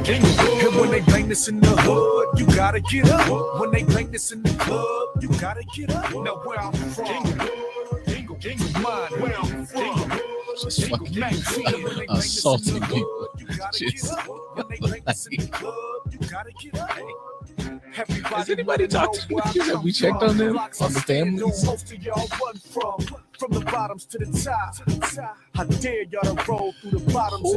And when they bang this in the hood, you gotta get up. When they bang this in the club, you gotta get up. Now where I'm from, Inglewood, where I'm from. Just fucking assaulting people. Just has anybody talked to the kids? Have we checked on them, on the families? From the bottoms to the top. I dare y'all to roll through the bottoms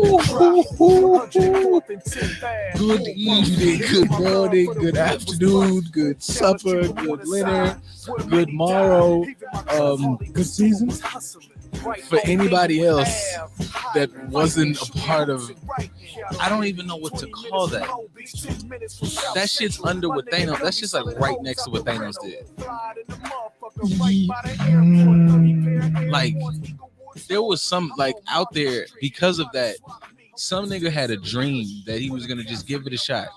Good evening, good morning, good afternoon, good supper, good dinner, good morrow, good season. For anybody else that wasn't a part of, I don't even know what to call that. That shit's under what Thanos. That shit's like right next to what Thanos did. Like there was some like out there because of that. Some nigga had a dream that he was gonna just give it a shot.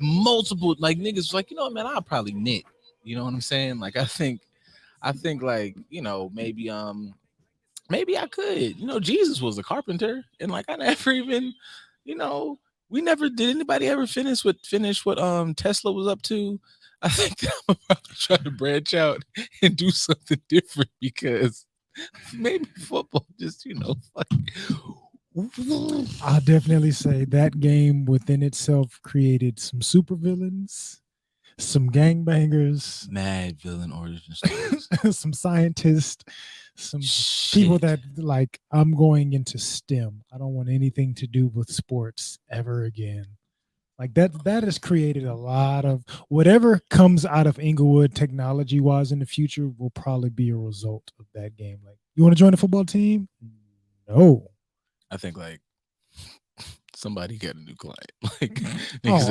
Multiple like niggas like, you know, man, I'll probably knit. You know what I'm saying? Like I think like, you know, maybe I could. You know, Jesus was a carpenter, and like I never even, you know, we never did. Anybody ever finish what Tesla was up to? I think I'm about to try to branch out and do something different because maybe football just, you know, I'll definitely say that game within itself created some supervillains, some gangbangers, mad villain origin stories, some scientists, some people that like, I'm going into STEM. I don't want anything to do with sports ever again. Like that has created a lot of whatever comes out of Inglewood technology wise in the future will probably be a result of that game. Like, you want to join the football team? No. I think like somebody got a new client. Like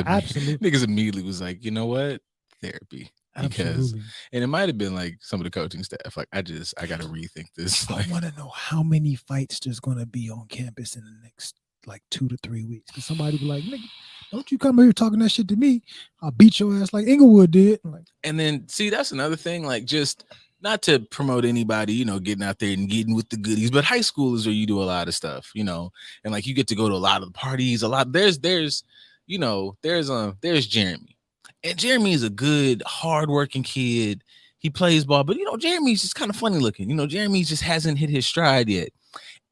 absolutely. Niggas immediately was like, you know what? Therapy. Because and it might have been like some of the coaching staff. Like I gotta rethink this. I want to know how many fights there's gonna be on campus in the next like 2 to 3 weeks. Because somebody be like, nigga, don't you come here talking that shit to me. I'll beat your ass like Inglewood did. Like, and then see, that's another thing, like just not to promote anybody, you know, getting out there and getting with the goodies, but high school is where you do a lot of stuff, you know, and like you get to go to a lot of the parties, there's you know, there's Jeremy. And Jeremy is a good, hardworking kid. He plays ball, but you know, Jeremy's just kind of funny looking. You know, Jeremy just hasn't hit his stride yet.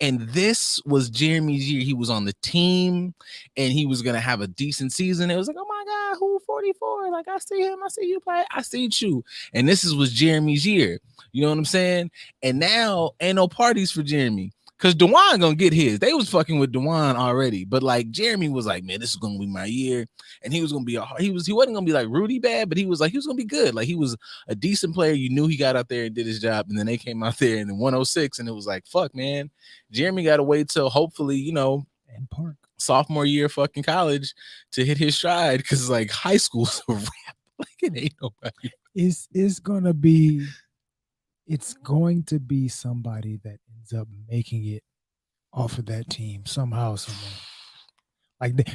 And this was Jeremy's year. He was on the team and he was going to have a decent season. It was like, oh my God, who 44? Like, I see him. I see you play. I see you. And this was Jeremy's year. You know what I'm saying? And now ain't no parties for Jeremy. Because DeJuan gonna get his. They was fucking with DeJuan already. But like Jeremy was like, man, this is gonna be my year. And he was gonna be he wasn't gonna be like Rudy bad, but he was gonna be good. Like he was a decent player. You knew he got out there and did his job. And then they came out there in the 106, and it was like, fuck, man. Jeremy gotta wait till hopefully, you know, and Park sophomore year fucking college to hit his stride. Because like high school's a wrap. Like it ain't nobody. It's going to be somebody that ends up making it off of that team somehow, somewhere. Like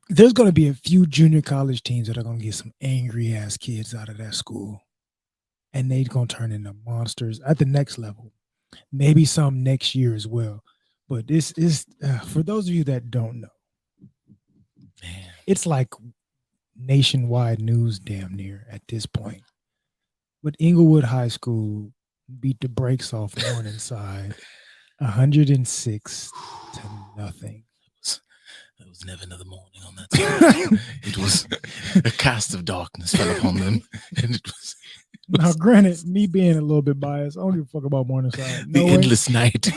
there's going to be a few junior college teams that are going to get some angry ass kids out of that school, and they're going to turn into monsters at the next level. Maybe some next year as well. But this is for those of you that don't know, man, it's like nationwide news damn near at this point. But Inglewood High School beat the brakes off Morningside 106 to nothing. It was never another morning on that time. It was a cast of darkness fell upon them. And it was now, granted, me being a little bit biased, I don't give a fuck about Morningside. The endless night.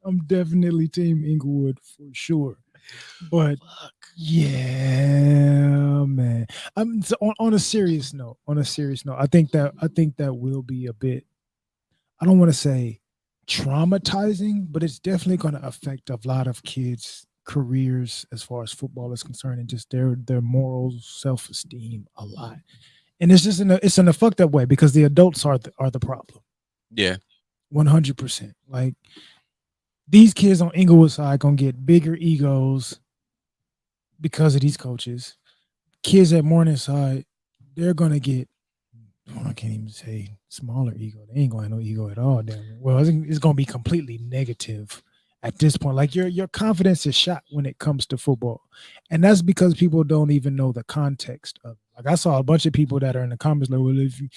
I'm definitely team Inglewood for sure. But yeah, man. So on a serious note, I think that will be a bit, I don't want to say traumatizing, but it's definitely going to affect a lot of kids' careers as far as football is concerned, and just their morals, self-esteem a lot. And it's just it's in a fucked up way because the adults are the problem. Yeah, 100%. Like these kids on Inglewood side gonna get bigger egos because of these coaches. Kids at Morningside, they're gonna get, I can't even say smaller ego. They ain't gonna have no ego at all. Damn it. Well, it's gonna be completely negative at this point. Like your confidence is shot when it comes to football, and that's because people don't even know the context of it. Like I saw a bunch of people that are in the comments like, well, if you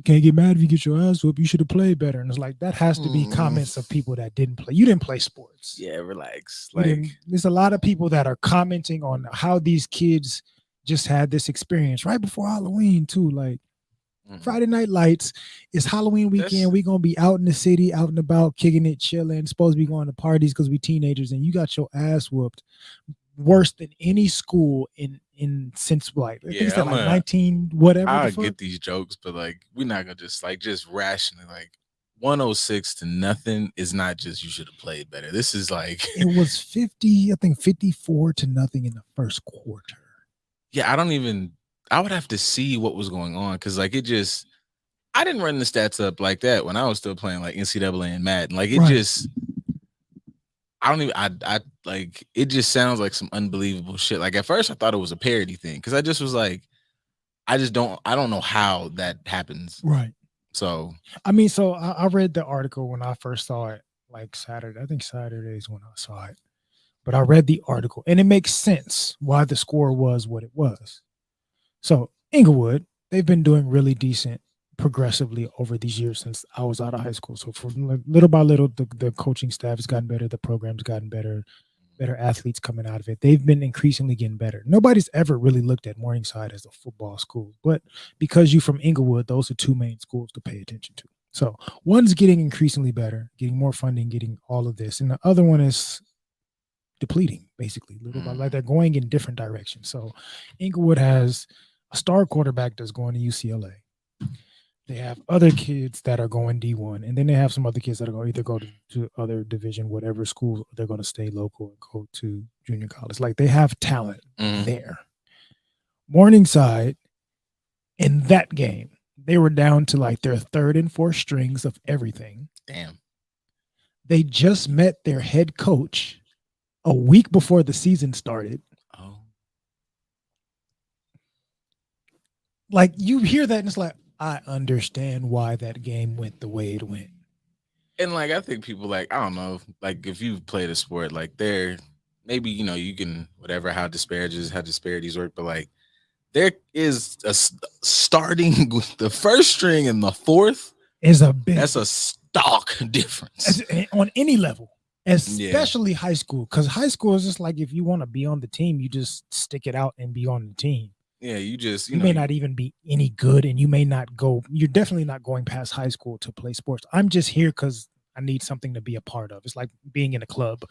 can't get mad if you get your ass whooped, you should have played better. And it's like that has to be comments of people that didn't play. You didn't play sports. Yeah, relax. There's a lot of people that are commenting on how these kids just had this experience right before Halloween too. Like Friday Night Lights is Halloween weekend. We gonna be out in the city, out and about, kicking it, chilling. Supposed to be going to parties because we teenagers, and you got your ass whooped worse than any school in since like I think it's like 19 whatever. I get these jokes, but like we're not gonna just rationally like 106 to nothing is not just you should have played better. This is like it was 54 to nothing in the first quarter. Yeah, I would have to see what was going on because like I didn't run the stats up like that when I was still playing like NCAA and Madden. Like it just sounds like some unbelievable shit. Like at first I thought it was a parody thing because I just was like, I don't know how that happens. Right. So I read the article when I first saw it, like Saturday. I think Saturday is when I saw it. But I read the article and it makes sense why the score was what it was. So Inglewood, they've been doing really decent progressively over these years since I was out of high school. So for little by little, the coaching staff has gotten better, the program's gotten better athletes coming out of it. They've been increasingly getting better. Nobody's ever really looked at Morningside as a football school, but because you're from Inglewood, those are two main schools to pay attention to. So one's getting increasingly better, getting more funding, getting all of this, and the other one is depleting basically little by like they're going in different directions. So Inglewood has a star quarterback that's going to UCLA. They have other kids that are going D1, and then they have some other kids that are going to either go to other division, whatever school, they're going to stay local and go to junior college. Like they have talent there. Morningside, in that game, they were down to like their third and fourth strings of everything. Damn. They just met their head coach a week before the season started. Oh. Like you hear that and it's like, I understand why that game went the way it went. And like I think people like, I don't know, like if you've played a sport, like there maybe you can whatever how disparities work, but like there is a starting with the first string and the fourth is that's a stark difference on any level, especially high school, because high school is just like if you want to be on the team, you just stick it out and be on the team. Yeah, you may not even be any good, and you may not go. You're definitely not going past high school to play sports. I'm just here because I need something to be a part of. It's like being in a club.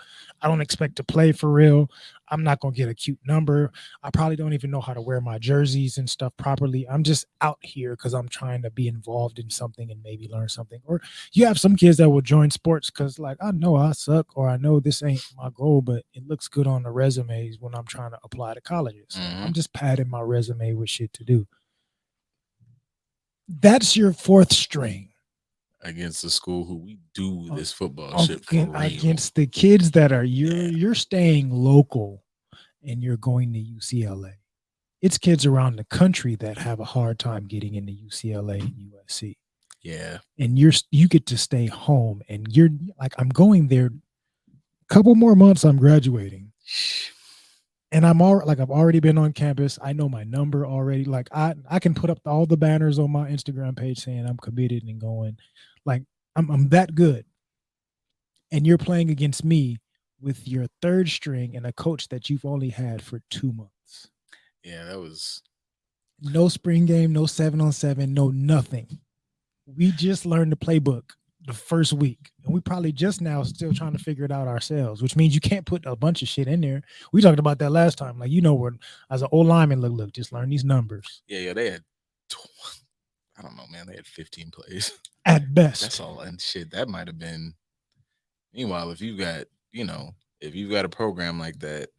I don't expect to play for real. I'm not going to get a cute number. I probably don't even know how to wear my jerseys and stuff properly. I'm just out here because I'm trying to be involved in something and maybe learn something. Or you have some kids that will join sports because like, I know I suck, or I know this ain't my goal, but it looks good on the resumes when I'm trying to apply to colleges. So I'm just padding my resume with shit to do. That's your fourth string. Against the school who we do this football shit for real. Against the kids that are you're staying local and you're going to UCLA. It's kids around the country that have a hard time getting into UCLA and USC. Yeah. And you get to stay home, and you're like, I'm going there a couple more months, I'm graduating. And I've already been on campus. I know my number already. Like I can put up all the banners on my Instagram page saying I'm committed and going. Like I'm that good. And you're playing against me with your third string and a coach that you've only had for 2 months. Yeah, that was no spring game, no 7-on-7, no nothing. We just learned the playbook the first week, and we probably just now still trying to figure it out ourselves, which means you can't put a bunch of shit in there. We talked about that last time. Like, where as an old lineman, look, just learn these numbers. Yeah, they had, I don't know, man, they had 15 plays. At best. That's all. And shit, that might have been, meanwhile, if you've got a program like that,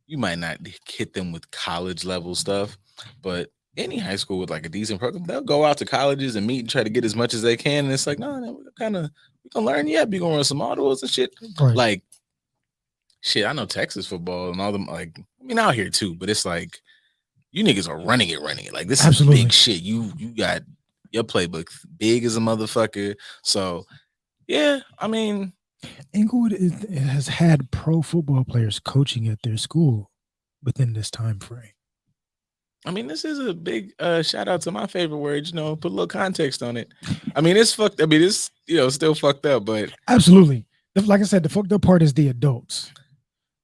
you might not hit them with college level stuff, but any high school with like a decent program, they'll go out to colleges and meet and try to get as much as they can. And it's like, no, we can learn. Yeah, be going to run some autos and shit. Right. Like, shit, I know Texas football and all them. Like, I mean, out here too, but it's like you niggas are running it. Like, this is big shit. You got your playbook big as a motherfucker. So, yeah, I mean, Inglewood has had pro football players coaching at their school within this time frame. I mean, this is a big shout out to my favorite word, put a little context on it. I mean, it's fucked. I mean, it's still fucked up, but Absolutely. Like I said, the fucked up part is the adults.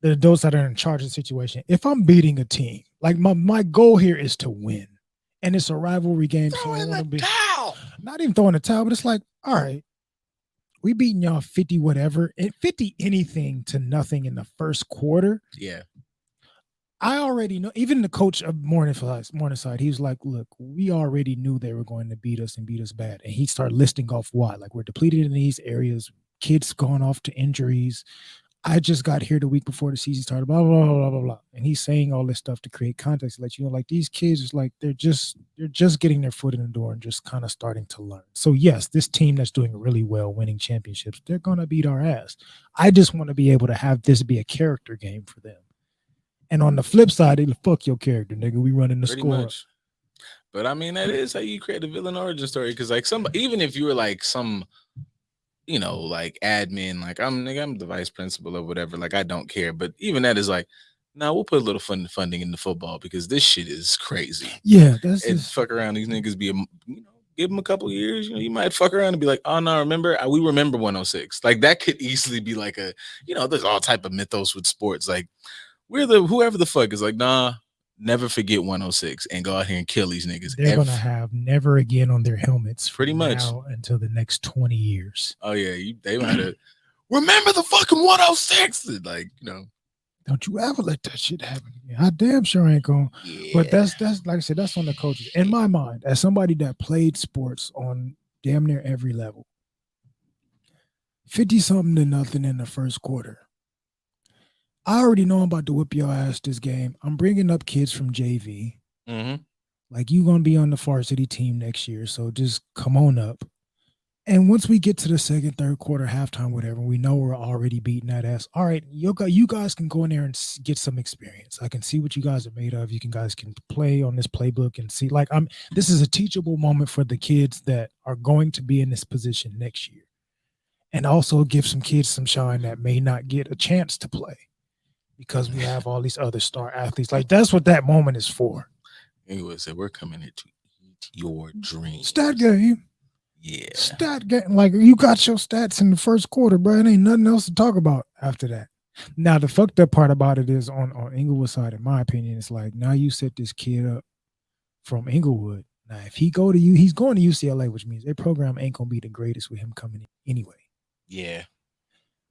The adults that are in charge of the situation. If I'm beating a team, like my goal here is to win. And it's a rivalry game. So I want to be not even throwing a towel, but it's like, all right, we beating y'all 50 whatever, and 50 anything to nothing in the first quarter. Yeah. I already know, even the coach of Morningside, he was like, look, we already knew they were going to beat us and beat us bad. And he started listing off why. Like, we're depleted in these areas, kids gone off to injuries. I just got here the week before the season started, blah, blah, blah, blah, blah, blah. And he's saying all this stuff to create context, to let you know, like, these kids is like, they're just getting their foot in the door and just kind of starting to learn. So yes, this team that's doing really well, winning championships, they're going to beat our ass. I just want to be able to have this be a character game for them. And on the flip side, they fuck your character, nigga. We running the score. Much. But I mean, that is how you create a villain origin story. Because like even if you were like some, like admin, like I'm the vice principal or whatever. Like I don't care. But even that is like, no, we'll put a little funding into football because this shit is crazy. Yeah, that's and fuck around. These niggas be give them a couple years. You might fuck around and be like, oh no, we remember 106. Like that could easily be like a, there's all type of mythos with sports. Like whoever the fuck is like, nah, never forget 106 and go out here and kill these niggas. They're gonna have never again on their helmets pretty much now until the next 20 years. Oh yeah, they might have remember the fucking 106. Like, don't you ever let that shit happen again. I damn sure ain't gonna. Yeah. But that's like I said, that's on the coaches. In my mind, as somebody that played sports on damn near every level, 50-something to nothing in the first quarter. I already know I'm about to whip your ass this game. I'm bringing up kids from JV. Mm-hmm. Like, you going to be on the varsity team next year, so just come on up. And once we get to the second, third quarter, halftime, whatever, we know we're already beating that ass. All right, you guys can go in there and get some experience. I can see what you guys are made of. You guys can play on this playbook and see. Like, this is a teachable moment for the kids that are going to be in this position next year. And also give some kids some shine that may not get a chance to play, because we have all these other star athletes. Like, that's what that moment is for. Anyway, so we're coming here to eat your dreams. Stat game. Yeah. Stat game. Like, you got your stats in the first quarter, bro. It ain't nothing else to talk about after that. Now, the fucked up part about it is on Inglewood's side, in my opinion, it's like, now you set this kid up from Inglewood. Now, if he's going to UCLA, which means their program ain't going to be the greatest with him coming in anyway. Yeah.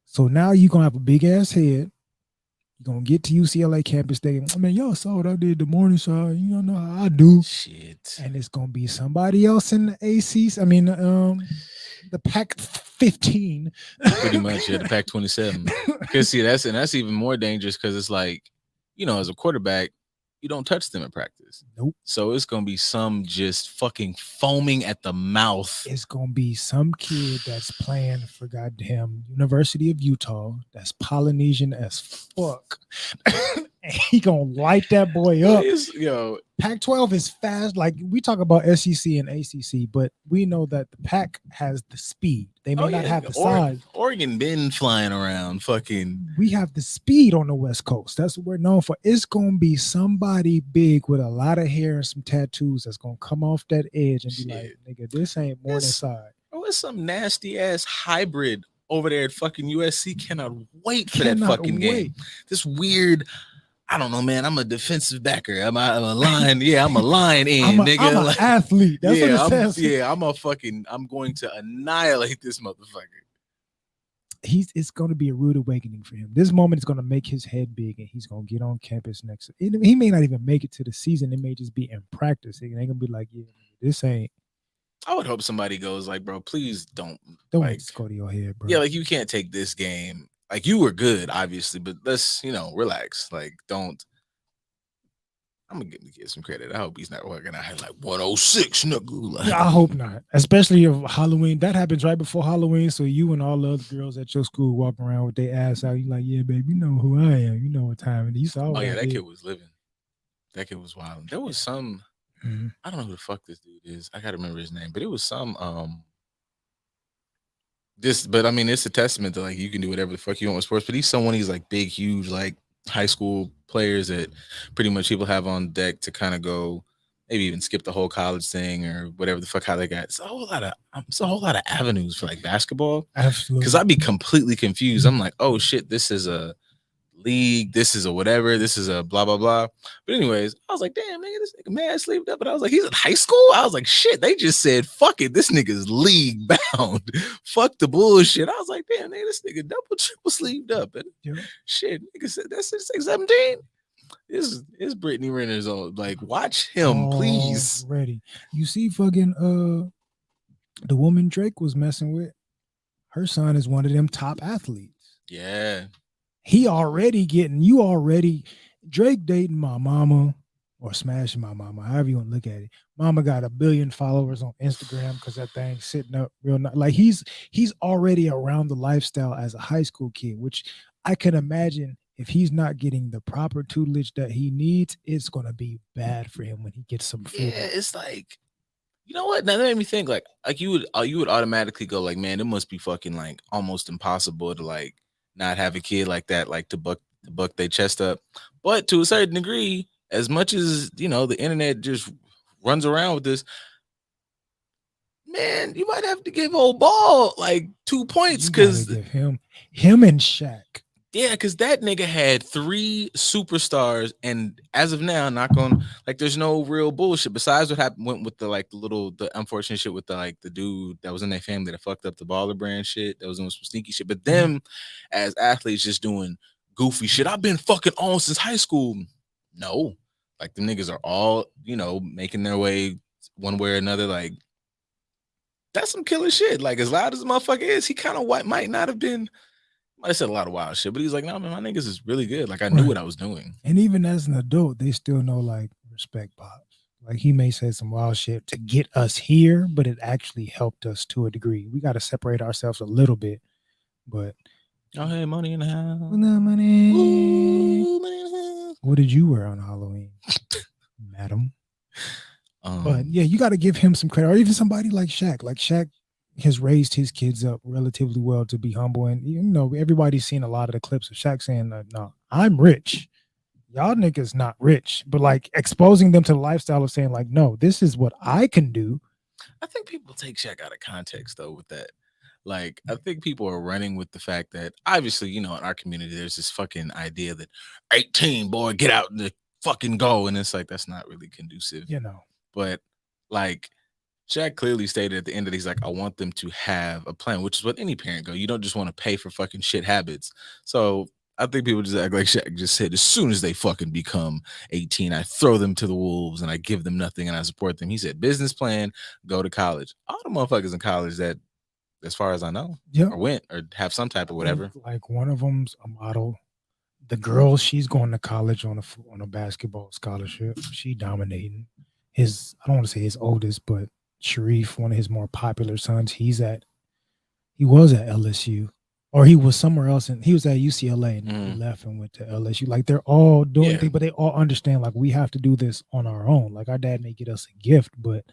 So now you're going to have a big ass head. You're going to get to UCLA campus thinking, I mean, y'all saw what I did the Morningside. You don't know how I do. Shit. And it's going to be somebody else in the ACs. I mean, the Pac-15. Pretty much, yeah, the Pac-27. Because, see, that's even more dangerous because it's like, as a quarterback, you don't touch them in practice. Nope. So it's going to be some just fucking foaming at the mouth. It's going to be some kid that's playing for goddamn University of Utah that's Polynesian as fuck. And he going to light that boy up. Pac-12 is fast. Like, we talk about SEC and ACC, but we know that the Pac has the speed. They may not have the size. Oregon been flying around fucking. We have the speed on the West Coast. That's what we're known for. It's going to be somebody big with a lot of hair and some tattoos that's going to come off that edge and be like, nigga, this ain't Morningside. Oh, it's some nasty ass hybrid over there at fucking USC. Cannot wait for that fucking game. This weird. I don't know, man. I'm a defensive backer. I'm a line. Yeah, I'm a line in, nigga. I'm an athlete. That's what it says. I'm going to annihilate this motherfucker. It's going to be a rude awakening for him. This moment is going to make his head big, and he's going to get on campus next. He may not even make it to the season. It may just be in practice. They're going to be like, yeah, this ain't. I would hope somebody goes like, bro, please don't like, go to your head, bro. Yeah, like, you can't take this game. Like, you were good, obviously, but let's, relax. Like, don't. I'm going to give the kid some credit. I hope he's not working out like 106, nigga. Like, I hope not. Especially if Halloween. That happens right before Halloween. So you and all the other girls at your school walking around with their ass out. You like, yeah, baby, you know who I am. You know what time it is. You saw that kid was living. That kid was wild. There was some. I don't know who the fuck this dude is. I got to remember his name. But it was some. but I mean, it's a testament to like you can do whatever the fuck you want with sports. But he's like big, huge, like high school players that pretty much people have on deck to kind of go, maybe even skip the whole college thing or whatever the fuck how they got. It's a whole lot of avenues for like basketball. Because Absolutely. I'd be completely confused. I'm like, oh shit, this is a league, this is a whatever, this is a blah blah blah. But anyways, I was like, damn nigga, this nigga mad sleeved up. But I was like, he's in high school. I was like, shit, they just said fuck it, this nigga's league bound. Fuck the bullshit. I was like, damn nigga, this nigga double triple sleeved up. And shit, nigga said that's 17. Is Brittany Renner's old. Like, watch him, please. Ready. You see fucking the woman Drake was messing with, her son is one of them top athletes. Yeah. He already Drake dating my mama or smashing my mama, however you want to look at it. Mama got 1 billion followers on Instagram because that thing's sitting up real nice. Like he's already around the lifestyle as a high school kid, which I can imagine if he's not getting the proper tutelage that he needs, it's gonna be bad for him when he gets some food. Yeah, it's like, you know what? Now that made me think like you would automatically go like, man, it must be fucking like almost impossible to like not have a kid like that, like to buck their chest up. But to a certain degree, as much as the internet just runs around with this, man, you might have to give old Ball like 2 points because him and Shaq. Yeah, because that nigga had 3 superstars, and as of now, not going like there's no real bullshit besides what went with the unfortunate shit with the dude that was in their family that fucked up the baller brand shit that was doing some sneaky shit. But them as athletes just doing goofy shit. I've been fucking on since high school. No, like the niggas are all making their way one way or another. Like that's some killer shit. Like as loud as the motherfucker is, he kind of might not have been. I said a lot of wild shit, but he's like, no, man, my niggas is really good. Like I knew what I was doing. And even as an adult, they still know like respect Pops. Like he may say some wild shit to get us here, but it actually helped us to a degree. We got to separate ourselves a little bit, but oh hey, money in the house. Money. Ooh, money in the house. What did you wear on Halloween, madam? But yeah, you got to give him some credit, or even somebody like Shaq. Like Shaq has raised his kids up relatively well to be humble. And, everybody's seen a lot of the clips of Shaq saying, no, I'm rich. Y'all niggas not rich. But, like, exposing them to the lifestyle of saying, like, no, this is what I can do. I think people take Shaq out of context, though, with that. Like, I think people are running with the fact that, obviously, in our community, there's this fucking idea that 18, boy, get out and fucking go. And it's like, that's not really conducive. But, like, Shaq clearly stated at the end that he's like, I want them to have a plan, which is what any parent go. You don't just want to pay for fucking shit habits. So I think people just act like Shaq just said, as soon as they fucking become 18, I throw them to the wolves and I give them nothing and I support them. He said, business plan, go to college. All the motherfuckers in college that, as far as I know, or went or have some type of whatever. Like one of them's a model. The girl, she's going to college on a basketball scholarship. She dominating. I don't want to say his oldest, but Sharif, one of his more popular sons, he was at LSU, or he was somewhere else, and he was at UCLA, and he left and went to LSU. Like they're all doing things, but they all understand like we have to do this on our own. Like our dad may get us a gift, but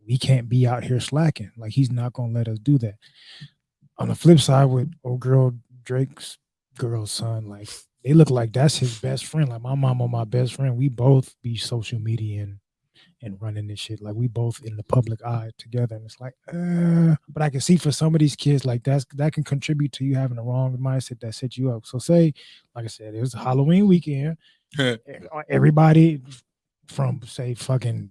we can't be out here slacking. Like he's not gonna let us do that. On the flip side, with old girl Drake's girl's son, like they look like that's his best friend. Like my mom and my best friend, we both be social media and running this shit. Like we both in the public eye together. And it's like, but I can see for some of these kids, like that can contribute to you having the wrong mindset that set you up. So say, like I said, it was Halloween weekend. Everybody from say fucking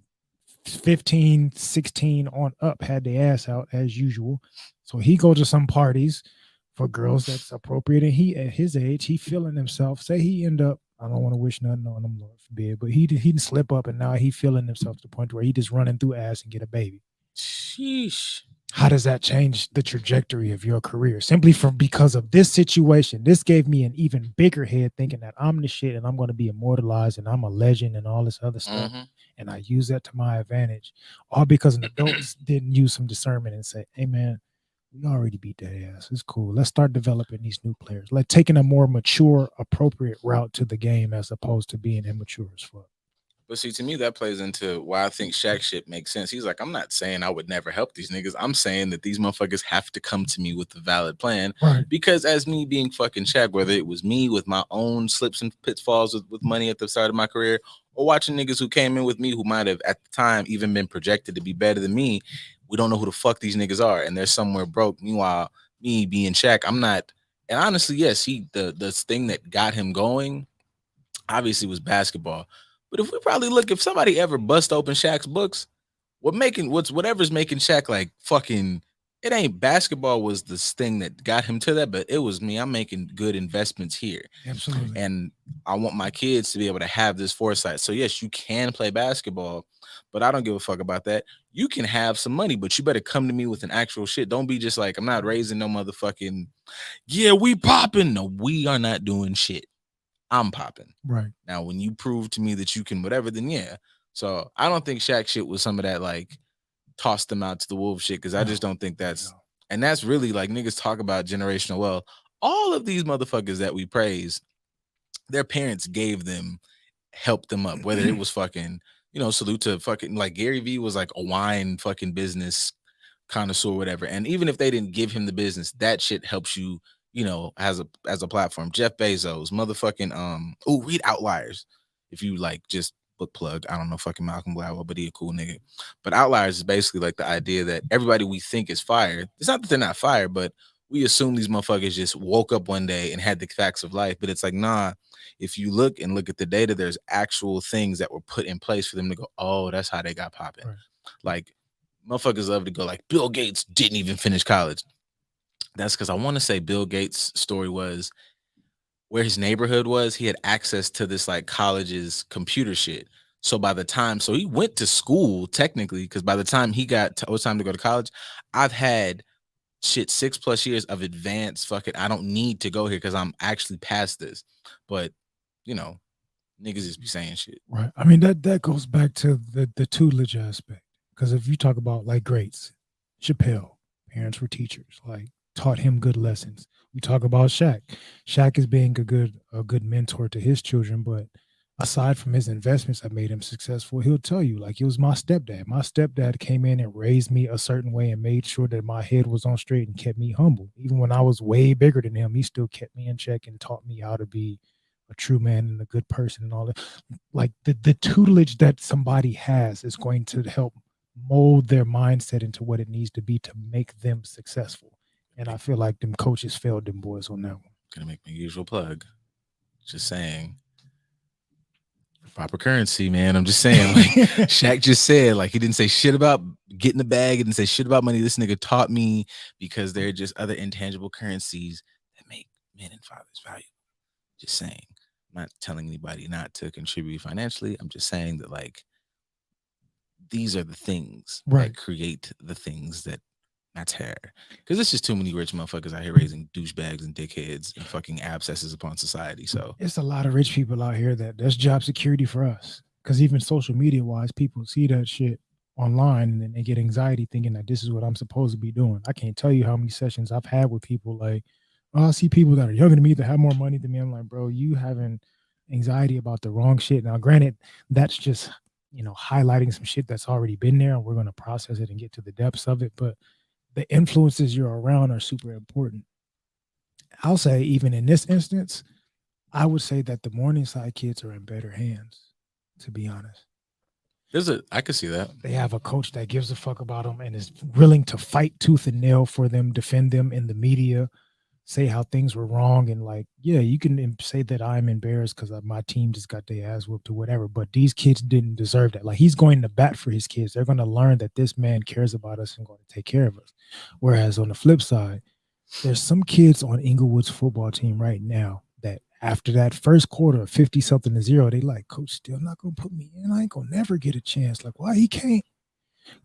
15, 16 on up had their ass out as usual. So he goes to some parties for girls that's appropriate. And he, at his age, he feeling himself. Say he end up, I don't want to wish nothing on him, Lord forbid, but he didn't slip up and now he feeling himself to the point where he just running through ass and get a baby. Sheesh. How does that change the trajectory of your career? Simply because of this situation. This gave me an even bigger head thinking that I'm the shit and I'm going to be immortalized and I'm a legend and all this other stuff. And I use that to my advantage. All because an adults didn't use some discernment and say, hey man, we already beat that ass. It's cool. Let's start developing these new players. Like taking a more mature, appropriate route to the game as opposed to being immature as fuck. But see, to me, that plays into why I think Shaq shit makes sense. He's like, I'm not saying I would never help these niggas. I'm saying that these motherfuckers have to come to me with a valid plan. Right. Because as me being fucking Shaq, whether it was me with my own slips and pitfalls with money at the start of my career, or watching niggas who came in with me who might have at the time even been projected to be better than me, we don't know who the fuck these niggas are, and they're somewhere broke. Meanwhile, me being Shaq, I'm not. And honestly, yes, the thing that got him going obviously was basketball. But if we probably look, if somebody ever bust open Shaq's books, whatever's making Shaq like fucking, it ain't basketball was this thing that got him to that, but it was me. I'm making good investments here. Absolutely. And I want my kids to be able to have this foresight. So yes, you can play basketball, but I don't give a fuck about that. You can have some money, but you better come to me with an actual shit. Don't be just like, I'm not raising no motherfucking, yeah, we popping. No, we are not doing shit. I'm popping. Right. Now, when you prove to me that you can whatever, then yeah. So I don't think Shaq shit was some of that like toss them out to the wolves shit, because I just don't think that's, and that's really like niggas talk about generational wealth. All of these motherfuckers that we praise, their parents gave them, helped them up, whether it was fucking, salute to fucking like Gary Vee was like a wine fucking business connoisseur, whatever. And even if they didn't give him the business, that shit helps you, as a platform. Jeff Bezos, motherfucking read Outliers. If you like just book plug, I don't know fucking Malcolm Gladwell, but he a cool nigga. But Outliers is basically like the idea that everybody we think is fired. It's not that they're not fired, but we assume these motherfuckers just woke up one day and had the facts of life. But it's like, nah, if you look at the data, there's actual things that were put in place for them to go, oh, that's how they got popping. Right. Like motherfuckers love to go like Bill Gates didn't even finish college. That's because I want to say Bill Gates' story was where his neighborhood was, he had access to this like college's computer shit. So by the time, so he went to school technically, because by the time he got it was time to go to college, I've had shit 6+ years of advanced fucking, I don't need to go here because I'm actually past this. But niggas just be saying shit. Right. I mean, that goes back to the tutelage aspect. Because if you talk about like greats, Chappelle, parents were teachers, like taught him good lessons. We talk about Shaq. Shaq is being a good mentor to his children, but aside from his investments that made him successful, he'll tell you, like, it was my stepdad. My stepdad came in and raised me a certain way and made sure that my head was on straight and kept me humble. Even when I was way bigger than him, he still kept me in check and taught me how to be a true man and a good person and all that. Like the tutelage that somebody has is going to help mold their mindset into what it needs to be to make them successful. And I feel like them coaches failed them boys on that one. Gonna make my usual plug. Just saying. Proper currency, man. I'm just saying, like Shaq just said, like he didn't say shit about getting the bag, he didn't say shit about money. This nigga taught me because they're just other intangible currencies that make men and fathers valuable. Just saying. I'm not telling anybody not to contribute financially. I'm just saying that like these are the things that create the things that matter. Because it's just too many rich motherfuckers out here raising douchebags and dickheads and fucking abscesses upon society. So it's a lot of rich people out here that's job security for us. Because even social media wise, people see that shit online and then they get anxiety thinking that this is what I'm supposed to be doing. I can't tell you how many sessions I've had with people like, oh, I see people that are younger than me that have more money than me. I'm like, bro, you having anxiety about the wrong shit. Now, granted, that's just, highlighting some shit that's already been there and we're going to process it and get to the depths of it. But the influences you're around are super important. I'll say, even in this instance, I would say that the Morningside kids are in better hands, to be honest. I could see that. They have a coach that gives a fuck about them and is willing to fight tooth and nail for them, defend them in the media, say how things were wrong. And like, yeah, you can say that I'm embarrassed because my team just got their ass whooped or whatever, but these kids didn't deserve that. Like, he's going to bat for his kids. They're going to learn that this man cares about us and going to take care of us. Whereas on the flip side, there's some kids on Inglewood's football team right now that after that first quarter, 50-something to 0, they like, coach still not going to put me in. I ain't going to never get a chance. Like, why he can't?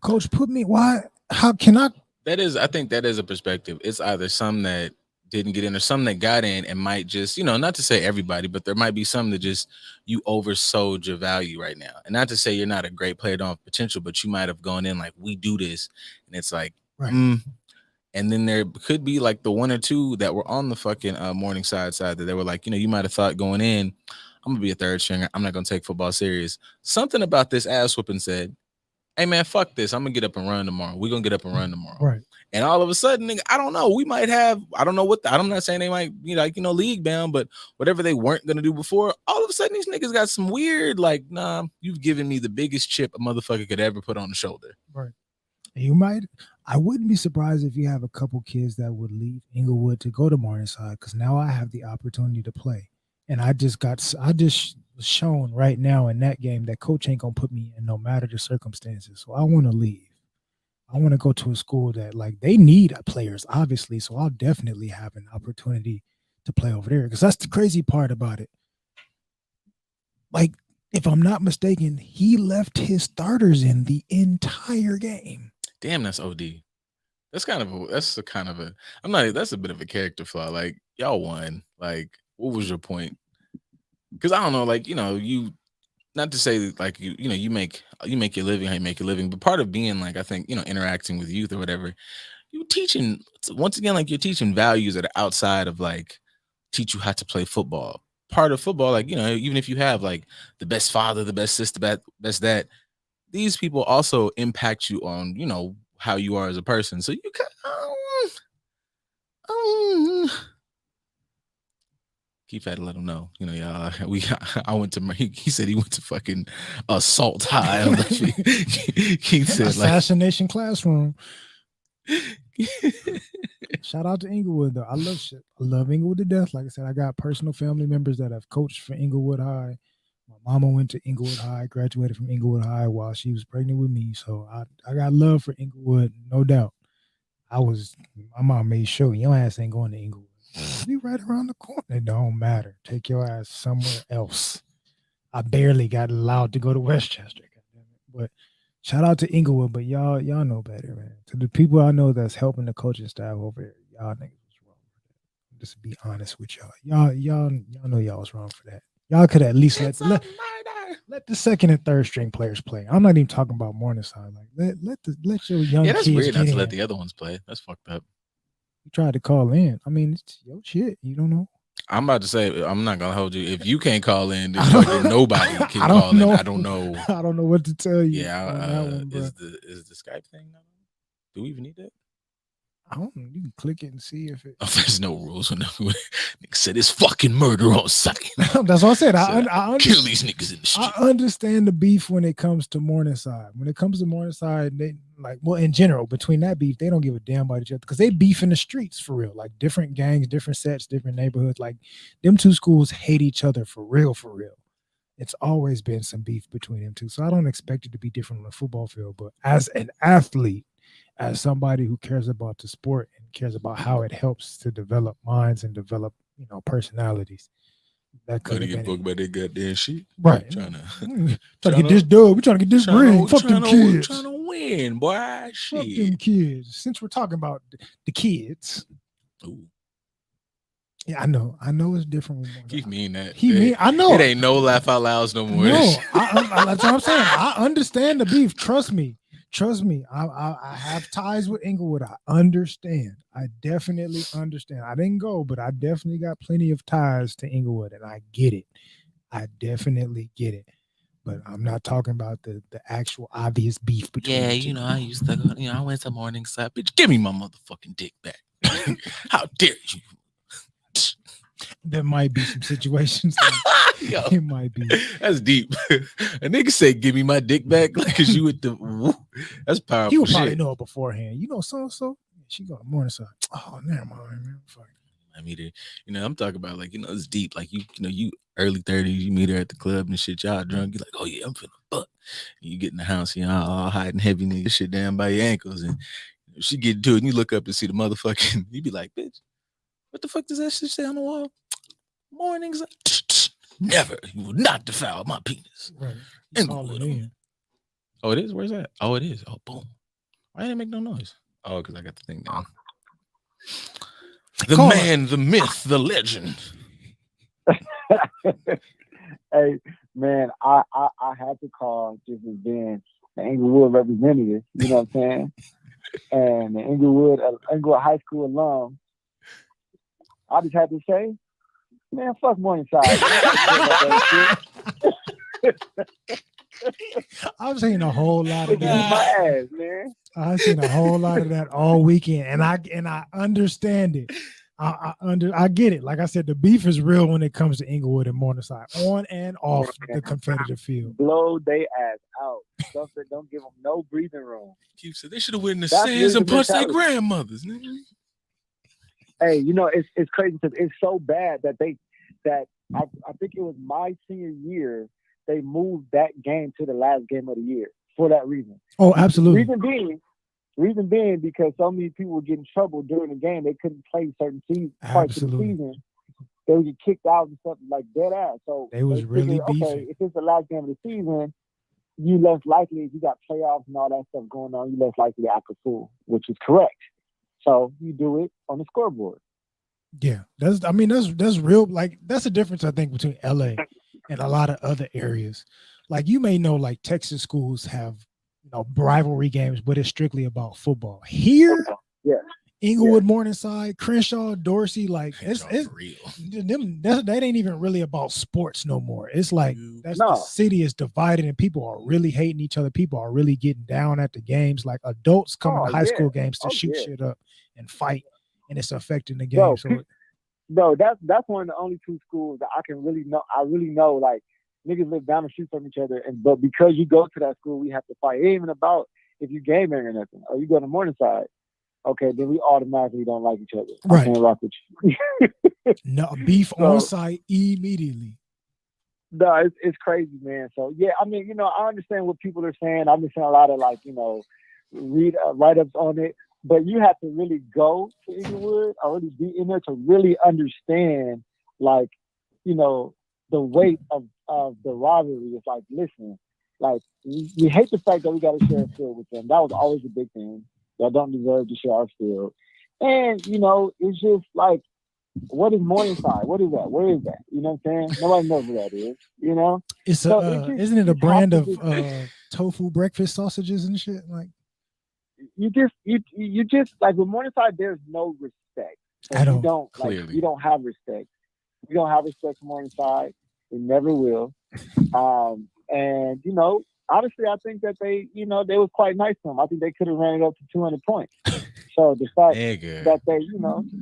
Coach, put me. Why? How can I? I think that is a perspective. It's either some that didn't get in or some that got in and might just, not to say everybody, but there might be some that just you oversold your value right now. And not to say you're not a great player, don't have potential, but you might have gone in like, we do this. And it's like, And then there could be like the one or two that were on the fucking Morningside side that they were like, you might have thought going in, I'm gonna be a third stringer. I'm not gonna take football serious. Something about this ass whooping said, hey man, fuck this. I'm gonna get up and run tomorrow. We're gonna get up and run tomorrow. Right. And all of a sudden, nigga, I don't know. We might have, I don't know what I'm not saying they might be like, league bound, but whatever they weren't gonna do before, all of a sudden these niggas got some weird, like, nah, you've given me the biggest chip a motherfucker could ever put on the shoulder. Right. I wouldn't be surprised if you have a couple kids that would leave Inglewood to go to Morningside, because now I have the opportunity to play. And I just was shown right now in that game that coach ain't gonna put me in no matter the circumstances. So I want to leave. I want to go to a school that, like, they need players, obviously. So I'll definitely have an opportunity to play over there, because that's the crazy part about it. Like, if I'm not mistaken, he left his starters in the entire game. Damn, that's OD. That's a bit of a character flaw. Like, y'all won. Like, what was your point? Because I don't know, like, you, not to say that, like, you make your living how you make your living, but part of being, like, I think, interacting with youth or whatever, you're teaching, once again, like, you're teaching values that are outside of, like, teach you how to play football. Part of football, like, even if you have, like, the best father, the best sister, best dad, these people also impact you on, how you are as a person. So you can, Keith had to let him know, y'all. I went to. He said he went to fucking assault high. Keith said, assassination classroom. Shout out to Inglewood though. I love Inglewood to death. Like I said, I got personal family members that have coached for Inglewood High. My mama went to Inglewood High, graduated from Inglewood High while she was pregnant with me. So I got love for Inglewood, no doubt. My mom made sure your ass ain't going to Inglewood. Be right around the corner. It don't matter. Take your ass somewhere else. I barely got allowed to go to Westchester. But shout out to Inglewood, but y'all know better, man. To the people I know that's helping the coaching staff over here, y'all niggas was wrong for that. Just to be honest with y'all. Y'all know y'all was wrong for that. Y'all could at least let the second and third string players play. I'm not even talking about Morningside. Like let your young that's kids weird not to in. let the other ones play. That's fucked up. You tried to call in. I mean, it's your shit. You don't know. I'm about to say, I'm not gonna hold you. If you can't call in, then fucking nobody can call in. I don't know. I don't know what to tell you. Yeah, is the Skype thing? Do we even need that? I don't know. You can click it and see if it. Oh, there's no rules. Nigga said it's fucking murder on site. That's what I said. I kill these niggas in the street. I understand the beef when it comes to Morningside. When it comes to Morningside, they in general, between that beef, they don't give a damn about each other because they beef in the streets for real. Like different gangs, different sets, different neighborhoods. Like them two schools hate each other for real, for real. It's always been some beef between them two. So I don't expect it to be different on the football field. But as an athlete, as somebody who cares about the sport and cares about how it helps to develop minds and develop, personalities. That could have been booked by that goddamn shit. Right. Trying to get this dub. We're trying to get this ring. Fuck them kids. Trying to win, boy. Shit. Fuck them kids. Since we're talking about the kids. Ooh. Yeah, I know it's different. Keep mean that. I know. It ain't no laugh out louds no more. No, that's what I'm saying. I understand the beef. Trust me. I have ties with Inglewood. I understand. I definitely understand. I didn't go, but I definitely got plenty of ties to Inglewood, and I get it. I definitely get it. But I'm not talking about the actual obvious beef between. Yeah, I used to go. I went to Morningside. Bitch, give me my motherfucking dick back. How dare you? There might be some situations. Yo, it might be. That's deep. A nigga say, "Give me my dick back," like, cause you with the. That's powerful. You would probably shit. know it beforehand. So. She go to Morningside. Oh, never mind, man. Fuck. I meet her. I'm talking about, like, it's deep. Like, you early 30s. You meet her at the club and shit. Y'all drunk. You're like, oh yeah, I'm finna fuck. And you get in the house. All hiding heavy nigga shit down by your ankles, and she get to it, and you look up and see the motherfucking. You be like, bitch, what the fuck does that shit say on the wall? Mornings. Never. You will not defile my penis. Right. Oh, it is? Where's that? Oh, it is. Oh, boom. Why didn't it make no noise? Oh, because I got the thing down. The man, the myth, the legend. Hey, man, I had to call just as being the Inglewood representative, you know what I'm saying? And the Inglewood High School alum. I just had to say, Man, fuck Morningside. I've seen a whole lot of Beat my that. ass, man. I've seen a whole lot of that all weekend, and I understand it. I get it. Like I said, the beef is real when it comes to Inglewood and Morningside, on and off the competitive field. Blow they ass out. Stuff that don't give them no breathing room. Keith said they should have went in the That's sands really and the punched their mentality. grandmothers. Nigga. Hey, it's crazy because it's so bad that I think it was my senior year they moved that game to the last game of the year for that reason. Oh, absolutely. Reason being because so many people would get in trouble during the game. They couldn't play certain parts of the season. They would get kicked out and stuff like dead ass. So they was really beefing. Okay, if it's the last game of the season, you less likely, if you got playoffs and all that stuff going on, you less likely to act a fool, which is correct. So you do it on the scoreboard. Yeah, that's real. Like that's the difference I think between LA and a lot of other areas. Like you may know, like Texas schools have rivalry games, but it's strictly about football. Here, yeah, Inglewood, Morningside, Crenshaw, Dorsey, like it's real. That ain't even really about sports no more. It's like the city is divided and people are really hating each other. People are really getting down at the games. Like adults coming to high school games to shoot shit up and fight, and it's affecting the game. That's one of the only two schools that I can really know. I really know, like niggas live down the street from each other, but because you go to that school, we have to fight. It ain't even about if you gaming or nothing, or you go to Morningside. Okay, then we automatically don't like each other. Right. I can't rock with you. No beef on site immediately. No, it's crazy, man. So yeah, I mean, I understand what people are saying. I understand a lot of read write-ups on it, but you have to really go to Inglewood or really be in there to really understand, the weight of the rivalry. It's like, listen, like we hate the fact that we got to share a field with them. That was always a big thing. Y'all don't deserve to share our field. And, it's just like, what is Morningside? What is that? Where is that? You know what I'm saying? Nobody knows what that is, It's isn't it a brand of tofu breakfast sausages and shit? Like you just like with Morningside, there's no respect. So you don't have respect. We don't have respect for Morningside. We never will. And honestly, I think that they was quite nice to them. I think they could have ran it up to 200 points. So the fact that they,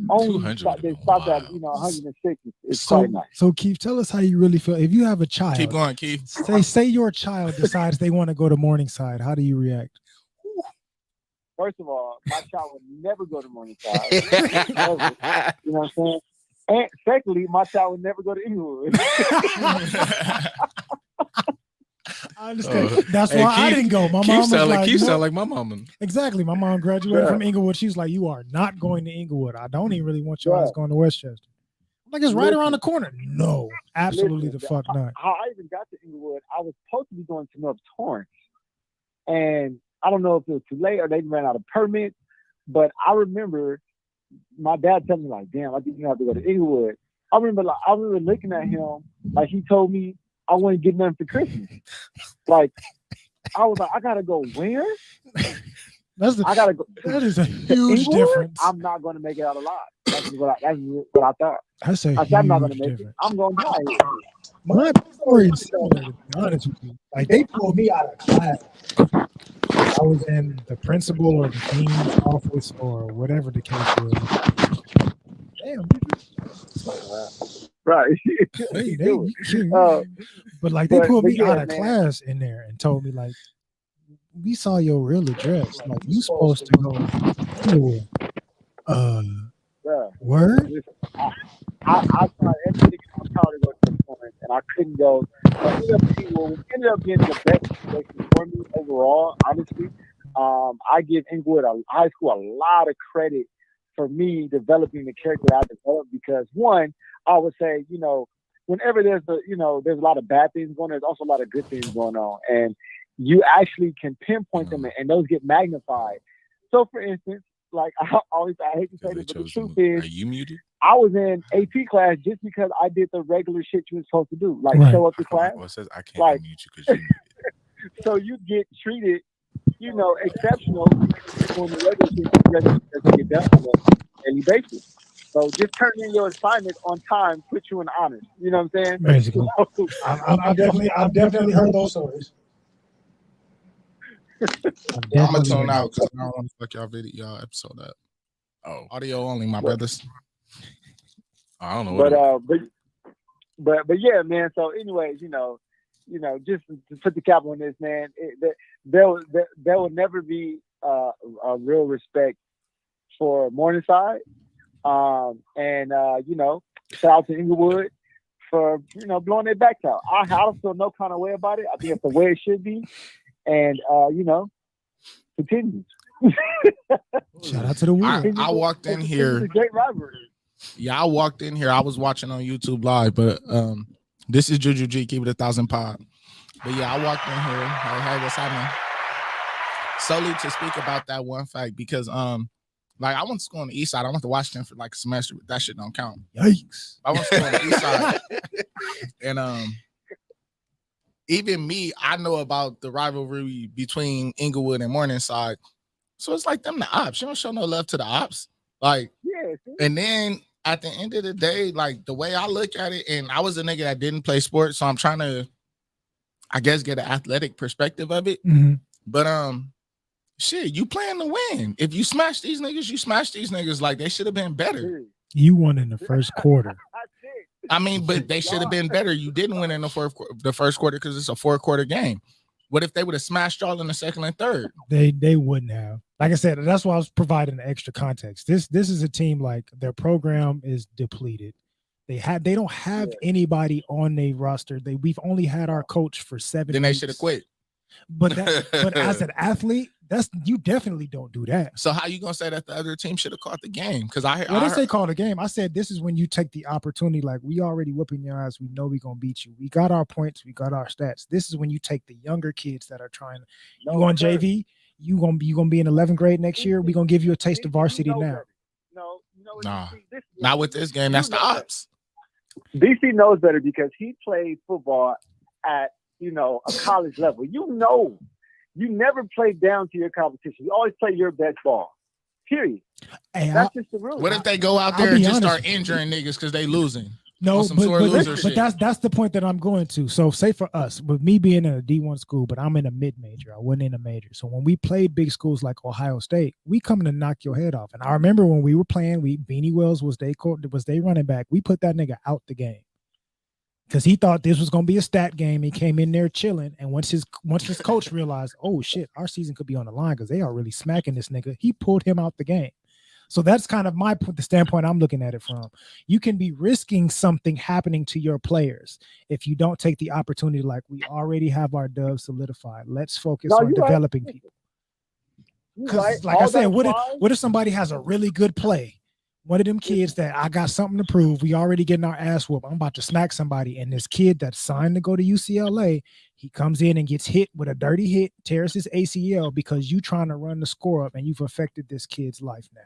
only they stopped at 106 is quite nice. So Keith, tell us how you really feel. If you have a child, keep going, Keith. Say your child decides they want to go to Morningside. How do you react? First of all, my child would never go to Morningside. Ever. You know what I'm saying? And secondly, my child would never go to Inglewood. I understand. That's why I didn't go. My mom was like, Keith sound like my mama. Exactly. My mom graduated from Inglewood. She's like, you are not going to Inglewood. I don't even really want your ass going to Westchester. I'm like, it's right around the corner. No, absolutely the fuck not. How I even got to Inglewood, I was supposed to be going to North Torrance. And I don't know if it was too late or they ran out of permits, but I remember my dad telling me, like, damn, I think you have to go to Inglewood. I remember looking at him like he told me I wouldn't get nothing for Christmas. Like, I was like, I gotta go where? I gotta go. That is a huge difference. I'm not going to make it out alive. That's what I thought. I'm not going to make it. I'm going to die. My story is similar, to be honest with you. Like, they pulled me out of class. I was in the principal or the dean's office or whatever the case was. Damn, right. But like they pulled me out of class in there and told me, like, we saw your real address. Like, you supposed to go anywhere. Word? I tried everything in my power to go to the point, and I couldn't go. It ended up being the best situation for me overall, honestly. I give Inglewood high school a lot of credit for me developing the character I developed because, one, I would say, whenever there's a lot of bad things going on, there's also a lot of good things going on. And you actually can pinpoint them and those get magnified. So, for instance, like I hate to say this, but the truth is, are you muted? I was in AP class just because I did the regular shit you were supposed to do, like show up to class. Well, it says I can't mute you because you muted. So you get treated, exceptional on the regular shit you get done on a daily basis. So just turn in your assignment on time, put you in honors. You know what I'm saying? Basically. I've definitely heard those stories. I'm gonna tune out because I don't want to fuck y'all episode up. Oh, Audio only, my brothers. I don't know. But yeah, man. So anyways, just to put the cap on this, man, there will never be a real respect for Morningside. Shout out to Inglewood for blowing their backs out. I don't feel no kind of way about it. I think it's the way it should be, and continue. Shout out to the Wolves. I walked in here. It's a great rivalry. Yeah, I walked in here. I was watching on YouTube Live, but this is Juju G. Keep it 1,000 pod. But yeah, I walked in here. Hey, what's happening? Solely to speak about that one fact because like I went to school on the east side. I went to Washington for like a semester, but that shit don't count. Yikes. I went to school on the east side. And even me, I know about the rivalry between Inglewood and Morningside. So it's like them the ops. You don't show no love to the ops. Like, yeah. And then at the end of the day, like the way I look at it, and I was a nigga that didn't play sports, so I'm trying to, I guess, get an athletic perspective of it. Mm-hmm. But shit, you playing to win. If you smash these niggas, you smash these niggas. Like they should have been better. You won in the first quarter. I mean, but they should have been better. You didn't win in the first quarter because it's a 4-quarter game. What if they would have smashed y'all in the second and third? They wouldn't have. Like I said, that's why I was providing the extra context. This is a team like their program is depleted. They don't have anybody on their roster. We've only had our coach for 7 Then they weeks. should have quit. But as an athlete, you definitely don't do that. So how you gonna say that the other team should have caught the game? Because I didn't say call the game. I said this is when you take the opportunity. Like we already whooping your ass. We know we gonna beat you. We got our points. We got our stats. This is when you take the younger kids that are trying. You on JV? You gonna be in 11th grade next year? We gonna give you a taste of varsity now. Nah, not with this game. That's the ops. DC knows better because he played football at a college level. You never play down to your competition. You always play your best ball. Period. Hey, that's just the rule. What if they go out there and just start injuring niggas because they losing? No, but that's the point that I'm going to. So say for us, with me being in a D1 school, but I'm in a mid-major. I wasn't in a major. So when we played big schools like Ohio State, we come to knock your head off. And I remember when we were playing, Beanie Wells was they running back. We put that nigga out the game. Because he thought this was going to be a stat game. He came in there chilling. And once his coach realized, oh, shit, our season could be on the line because they are really smacking this nigga, he pulled him out the game. So that's kind of the standpoint I'm looking at it from. You can be risking something happening to your players if you don't take the opportunity like we already have our doves solidified. Let's focus on developing people. Because like I said, what if somebody has a really good play? One of them kids that I got something to prove. We already getting our ass whooped. I'm about to smack somebody. And this kid that's signed to go to UCLA, he comes in and gets hit with a dirty hit, tears his ACL because you trying to run the score up and you've affected this kid's life now.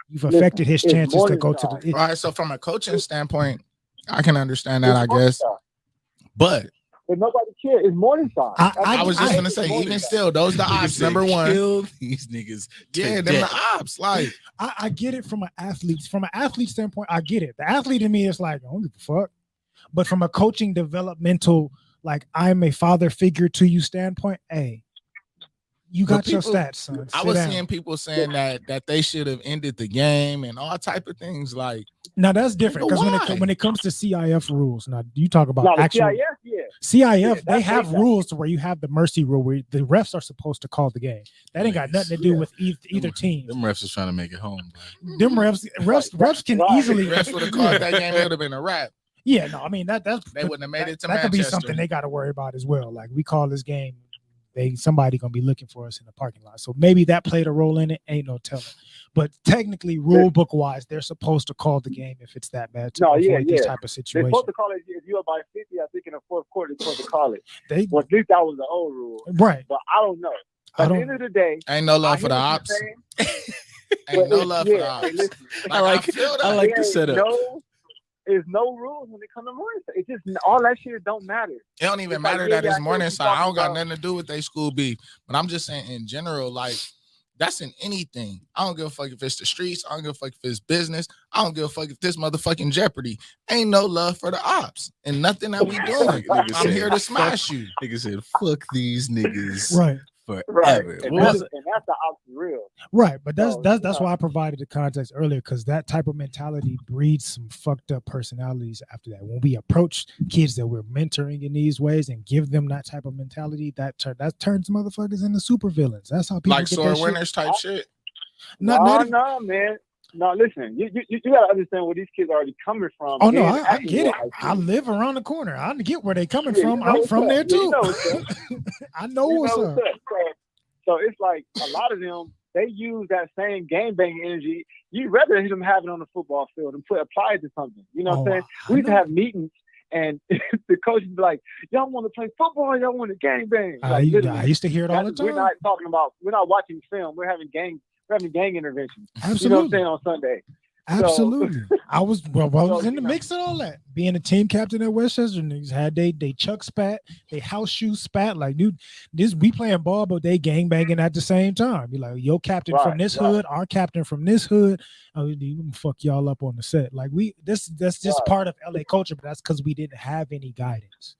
You've affected his chances to go to the. All right. So from a coaching standpoint, I can understand that, I guess. But nobody cares. It's Morningside. I was just gonna say, even still, those the ops. Number one, kill these niggas. Yeah, them the ops. Like I get it from an athlete standpoint. I get it. The athlete in me is like, I don't give a fuck. But from a coaching developmental, like I'm a father figure to you standpoint, hey, you got your stats, son. I was seeing people saying that they should have ended the game and all type of things. Like now that's different because when it comes to CIF rules, now you talk about actual CIF, they have rules to where you have the mercy rule where the refs are supposed to call the game. That ain't got nothing to do with either team. Them refs is trying to make it home. Bro. Them refs can easily. Refs would have called that game. It would have been a wrap. Yeah, no, I mean that's they wouldn't have made it to that Manchester. Could be something they got to worry about as well. Like we call this game. Somebody gonna be looking for us in the parking lot. So maybe that played a role in it. Ain't no telling. But technically, rule book wise, they're supposed to call the game if it's that bad to avoid this type of situation. They're supposed to call it if you're by 50. I think in the fourth quarter, they're supposed to call it. At least that was the old rule, right? But I don't know. At the end of the day, ain't no love for the ops. Ain't no love for the ops. Hey, listen, I like the setup. There's no rules when it comes to Morningside. It's just all that shit don't matter. It don't even matter that it's Morningside. I don't got nothing to do with they school beef. But I'm just saying in general, like That's in anything. I don't give a fuck if it's the streets. I don't give a fuck if it's business. I don't give a fuck if this motherfucking Jeopardy. Ain't no love for the ops and nothing that we doing. I'm here to smash you. Nigga said, fuck these niggas Right. forever. And What was that's the ops real. Right, but that's So, that's why I provided the context earlier, because that type of mentality breeds some fucked up personalities after that. When we approach kids that we're mentoring in these ways and give them that type of mentality, that turns motherfuckers into supervillains. That's how people Like get sore that shit. winners type shit. Not even- No, man. No, listen. You gotta understand where these kids are already coming from. Oh no, and I acting get it. like I live around the corner. I get where they coming Yeah, from. you know I'm what's from up. there Yeah, too. you know what's up. I know You what's know up. what's up. So it's like a lot of them, they use that same game banging energy. You'd rather hit them have it on the football field and apply it to something. You know what I'm saying? We used to have meetings and the coach would be like, y'all want to play football, y'all want to gang bang. I Like, used to hear it all the time. We're not watching film, we're having gang interventions. Absolutely. You know what I'm saying, on Sunday. Absolutely. I was I was So, in the mix of all that. Being a team captain at Westchester, niggas had they chuck spat, they house shoe spat. Like, dude, we playing ball, but they gang banging at the same time. Be like, yo, captain from this hood, our captain from this hood. We gonna fuck y'all up on the set. Like, that's just part of LA culture, but that's because we didn't have any guidance.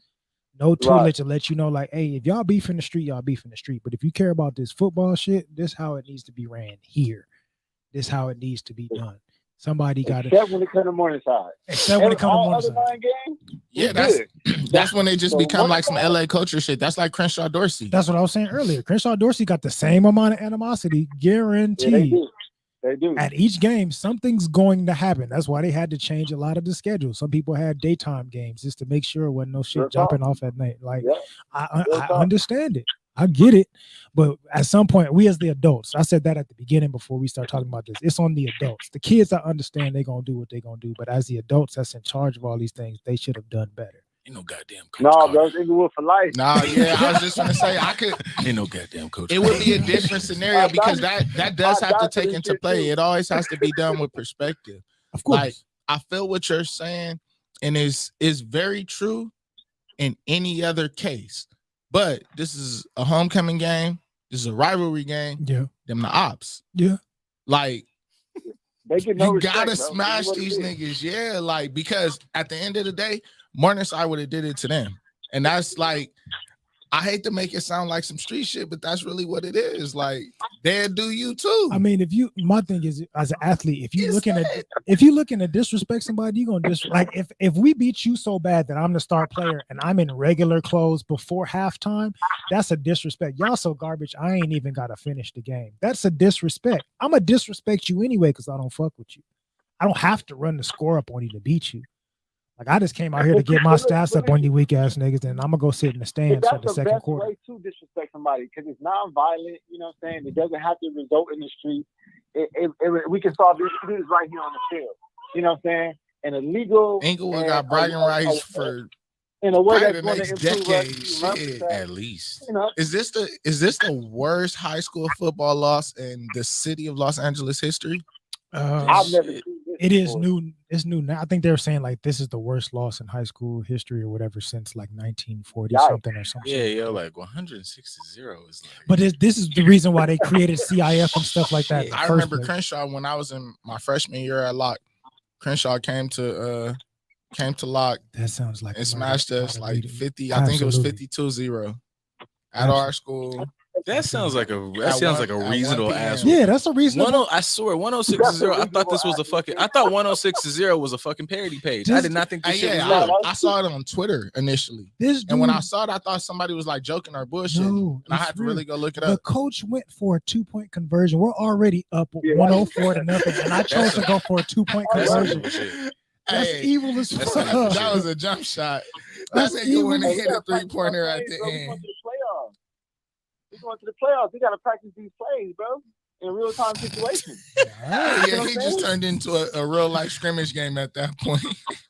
No tutelage to let you know, like, hey, if y'all beef in the street, y'all beef in the street. But if you care about this football shit, this how it needs to be ran here. This how it needs to be done. Somebody got it. Except when it comes to Morningside. Except when it comes to Morningside. Other 9 games, Yeah, that's when they just become like some LA culture shit. That's like Crenshaw Dorsey. That's what I was saying earlier. Crenshaw Dorsey got the same amount of animosity, guaranteed. Yeah, they do. At each game, something's going to happen. That's why they had to change a lot of the schedule. Some people had daytime games just to make sure it wasn't no shit jumping off at night. Like, I understand it. I get it. But at some point, we as the adults, I said that at the beginning before we start talking about this, it's on the adults. The kids, I understand they're going to do what they're going to do. But as the adults that's in charge of all these things, they should have done better. Ain't no goddamn coach. No, bro, it's Inglewood for life. Nah, yeah, I was just gonna say Ain't no goddamn coach. It would be a different scenario because that does have to take into play. It always has to be done with perspective. Of course. Like, I feel what you're saying, and is very true in any other case. But this is a homecoming game. This is a rivalry game. Yeah. Them the ops. Yeah. Like, they get no you respect, gotta bro. smash these niggas. Yeah, like, because at the end of the day, Morningside would have did it to them. And that's like, I hate to make it sound like some street shit, but that's really what it is. Like, they'll do you too. I mean, my thing is, as an athlete, if you looking to disrespect somebody, you're gonna like if we beat you so bad that I'm the star player and I'm in regular clothes before halftime, that's a disrespect. Y'all so garbage, I ain't even gotta finish the game. That's a disrespect. I'm gonna disrespect you anyway because I don't fuck with you. I don't have to run the score up on you to beat you. Like, I just came out here to get my stats up on you weak ass niggas, and I'm gonna go sit in the stands for the second quarter. That's the best way to disrespect somebody because it's non-violent. You know what I'm saying? It doesn't have to result in the street. We can solve these issues right here on the field. You know what I'm saying? And illegal. Inglewood got bragging rights for in a way probably that's the going next to improve decade. us, Shit. At least. You know, Is this the worst high school football loss in the city of Los Angeles history? I've never seen this. It is before. new. It's new now. I think they were saying like this is the worst loss in high school history or whatever since like 1940 something or something. Yeah, yo, like 160 is like. But this is the reason why they created CIF and stuff like that. I remember Crenshaw when I was in my freshman year at Locke. Crenshaw came to Locke. That sounds like and smashed us like 50. Absolutely. I think it was 52-0 at our school. That sounds like a reasonable ass. Yeah, that's a reasonable. I swear 1060. I thought this was a fucking. I thought 1060 was a fucking parody page. I did not think this shit was real. I saw it on Twitter initially. And when I saw it, I thought somebody was like joking or bullshit. No, and I had to really go look it the up. coach went for a 2-point conversion. We're already up 104 to nothing, and I chose to go for a 2-point conversion. That's evil as fuck. That was a jump shot. That nigga went and hit a 3-pointer at the end. We're going to the playoffs. We got to practice these plays, bro, in real time situations. Yeah, he just turned into a real life scrimmage game at that point.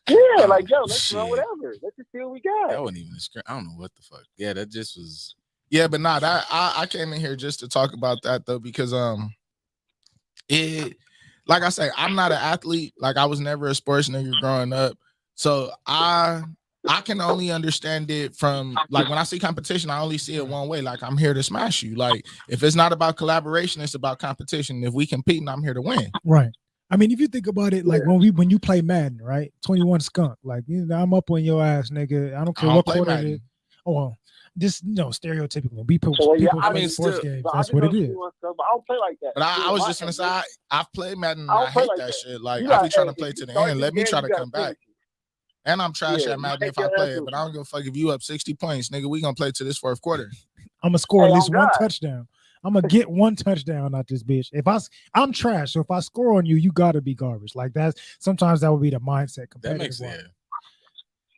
Yeah, like, yo, let's run whatever. Let's just see what we got. That wasn't even a scrimmage. I don't know what the fuck. Yeah, that just was. Yeah, but nah, I came in here just to talk about that though, because it, like I say, I'm not an athlete. Like, I was never a sports nigga growing up, so I I can only understand it from like when I see competition, I only see it one way. Like I'm here to smash you. Like if it's not about collaboration, it's about competition. If we compete, I'm here to win. Right. I mean, if you think about it, like when you play Madden, right? 21 skunk, like I'm up on your ass, nigga. I don't care what quarter it is. Oh, well, just stereotypical. People play sports games. That's what it is. But I don't play like that. But I was just gonna say I've played Madden. And I hate that shit. Like I be trying to play to the end. Let me try to come back. And I'm trash at Madden if I play it, but I don't give a fuck if you up 60 points, nigga. We gonna play to this fourth quarter. I'm gonna score at least one touchdown. I'm gonna get one touchdown out this bitch. If I'm trash, so if I score on you, you gotta be garbage. Like sometimes that would be the mindset. That makes sense.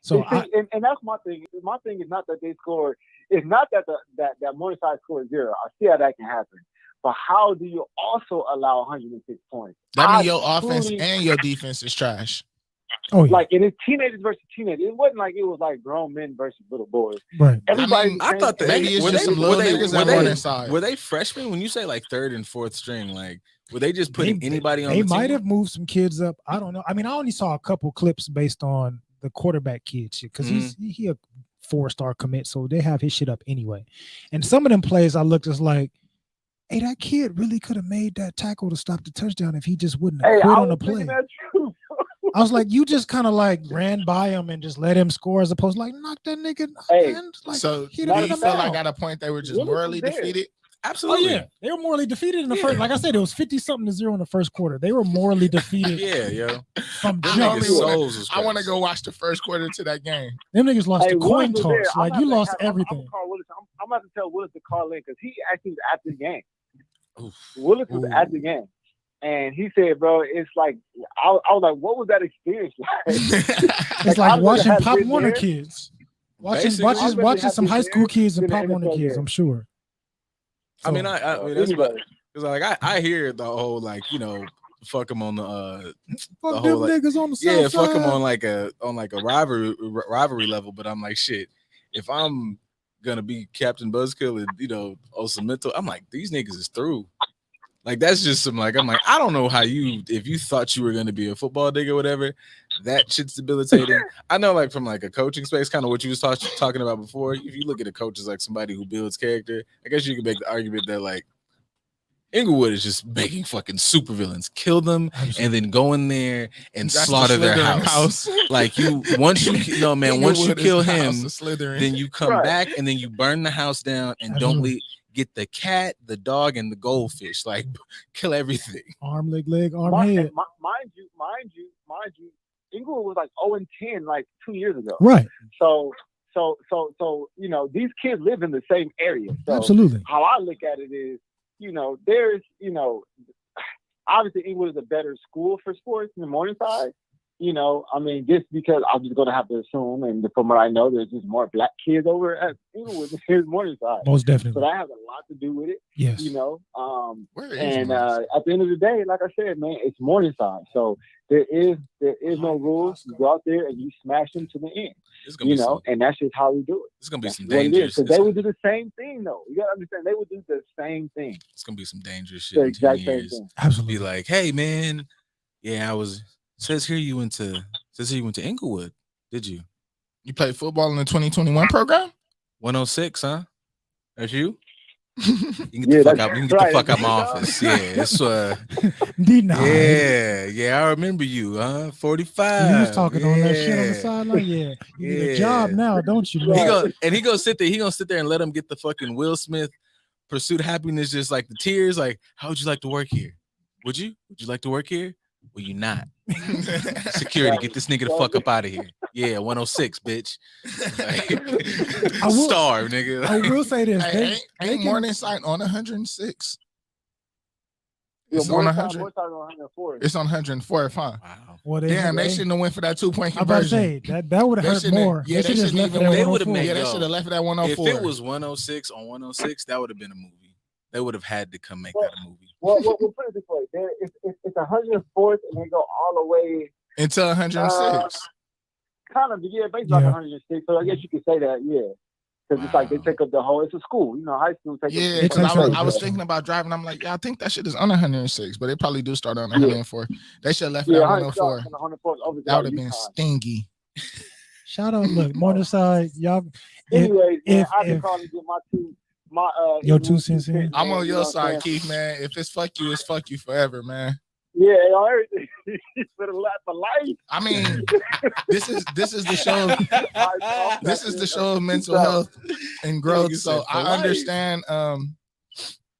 So and that's my thing. My thing is not that they score. It's not that that Morningside scored 0. I see how that can happen. But how do you also allow 106 points? That means your offense and your defense is trash. Oh, yeah. Like, and it's teenagers versus teenagers. It wasn't like it was like grown men versus little boys. Right. Everybody. I thought that maybe it's just some little niggas on one inside. Were they freshmen? When you say like third and fourth string, like were they just putting anybody on? They the might team? have moved some kids up. I don't know. I mean, I only saw a couple clips based on the quarterback kid shit because he a 4-star commit, so they have his shit up anyway. And some of them plays I looked just like, hey, that kid really could have made that tackle to stop the touchdown if he just wouldn't have quit on the play. I was like, you just kind of like ran by him and just let him score as opposed to like knock that nigga. Like, so do you feel like at a point they were just morally defeated? Absolutely. Oh, yeah. They were morally defeated in the first. Like I said, it was 50-something to 0 in the first quarter. They were morally defeated. Yeah, yo. From I want to go watch the first quarter to that game. Them niggas lost the coin toss. Like you lost everything. I'm about to tell Willis to call in because he actually was at the game. Willis was at the game. And he said, bro, it's like, I was like, what was that experience like? It's like watching Pop Warner kids. Watching some high school kids and Pop Warner kids, I'm sure. So, I mean, that's because like I hear the whole like, fuck them on the fuck them niggas on the side. Yeah, fuck them on like a rivalry level. But I'm like, shit, if I'm gonna be Captain Buzzkill and Osamento, I'm like, these niggas is through. Like that's just some like I'm like I don't know how if you thought you were gonna be a football nigga or whatever, that shit's debilitating. I know like from like a coaching space, kind of what you was talking about before. If you look at a coach as like somebody who builds character, I guess you could make the argument that like Inglewood is just making fucking supervillains, kill them, and then go in there and slaughter their house. Like once you kill him, then you come back and then you burn the house down and don't leave. Get the cat, the dog, and the goldfish. Like, kill everything. Arm, leg, arm, head. Mind you, Inglewood was like 0-10 like 2 years ago. Right. So these kids live in the same area. So absolutely. How I look at it is, there's, obviously Inglewood is a better school for sports than Morningside. I mean, just because I'm just going to have to assume, and from what I know, there's just more black kids over at Inglewood than there's Morningside. Most definitely. So that has a lot to do with it. Yes. At the end of the day, like I said, man, it's Morningside. So there is no rules. You go out there and you smash them to the end. And that's just how we do it. It's gonna be some dangerous. Because they would do the same thing, though. You gotta understand, they would do the same thing. It's gonna be some dangerous shit. The exact same thing. Absolutely. Be like, hey man, yeah, says here you went to Inglewood. Did you? You played football in the 2021 program? 106, huh? That's you? You can get the fuck out my office. Yeah, it's yeah, I remember you, huh? 45. You was talking on that shit on the sideline. Yeah, you need a job now, don't you? He gonna sit there and let him get the fucking Will Smith Pursuit of Happiness, just like the tears. Like, how would you like to work here? Would you like to work here? Will you not? Security, get this nigga the fuck up out of here. Yeah, 106, bitch. Starve, nigga. I will say this. Ain't Morningside on 106? It's on 100. It's on 104, huh? Wow. Well, they shouldn't have went for that 2-point conversion. I was about to say that would have hurt more. Yeah, they should have left it at 104. Yeah, they should have left it at 104. If it was 106 on 106, that would have been a movie. They would have had to come make that a movie. Well, we'll put it this way: it's 104th, and they go all the way until 106. Kind of, yeah, basically like 106. So I guess you could say that, yeah, because it's like they take up the whole. It's a school, high school. I was thinking about driving. I'm like, I think that shit is on 106, but they probably do start on 104. They should have left it at 104. That would have been stingy. Shout out, look, Morningside, y'all. Anyways, man, I if can call and get my your 2 cents in. I'm on you know your what side, I'm saying? Keith, man. If it's fuck you, it's fuck you forever, man. Yeah, on everything for life. I mean, this is the show. This is the show of mental health and growth. Nigga So said for I life. understand.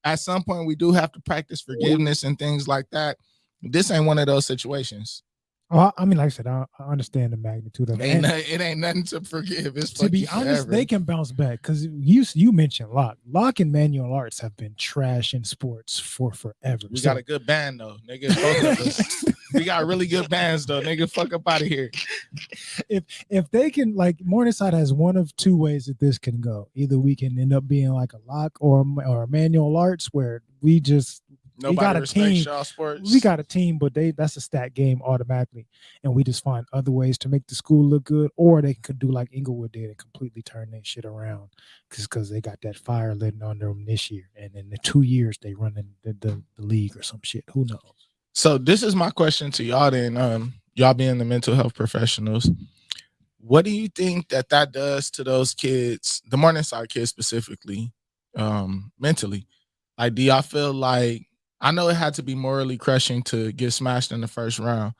At some point, we do have to practice forgiveness and things like that. This ain't one of those situations. Oh, I mean, like I said, I understand the magnitude of it. It ain't nothing to forgive. It's To be honest, they can bounce back because you mentioned Locke and manual arts have been trash in sports for forever. We got a good band though, nigga. Both of us. We got really good bands though, nigga. Fuck up out of here. If they can, like, Morningside has one of two ways that this can go. Either we can end up being like a Locke or a manual arts where we got a respects team. y'all sports. We got a team, but that's a stat game automatically, and we just find other ways to make the school look good, or they could do like Inglewood did and completely turn their shit around because they got that fire lit under them this year, and in the 2 years they run in the league or some shit. Who knows? So this is my question to y'all then. Y'all being the mental health professionals, what do you think that does to those kids, the Morningside kids specifically, mentally? Like, do y'all feel like, I know it had to be morally crushing to get smashed in the first round,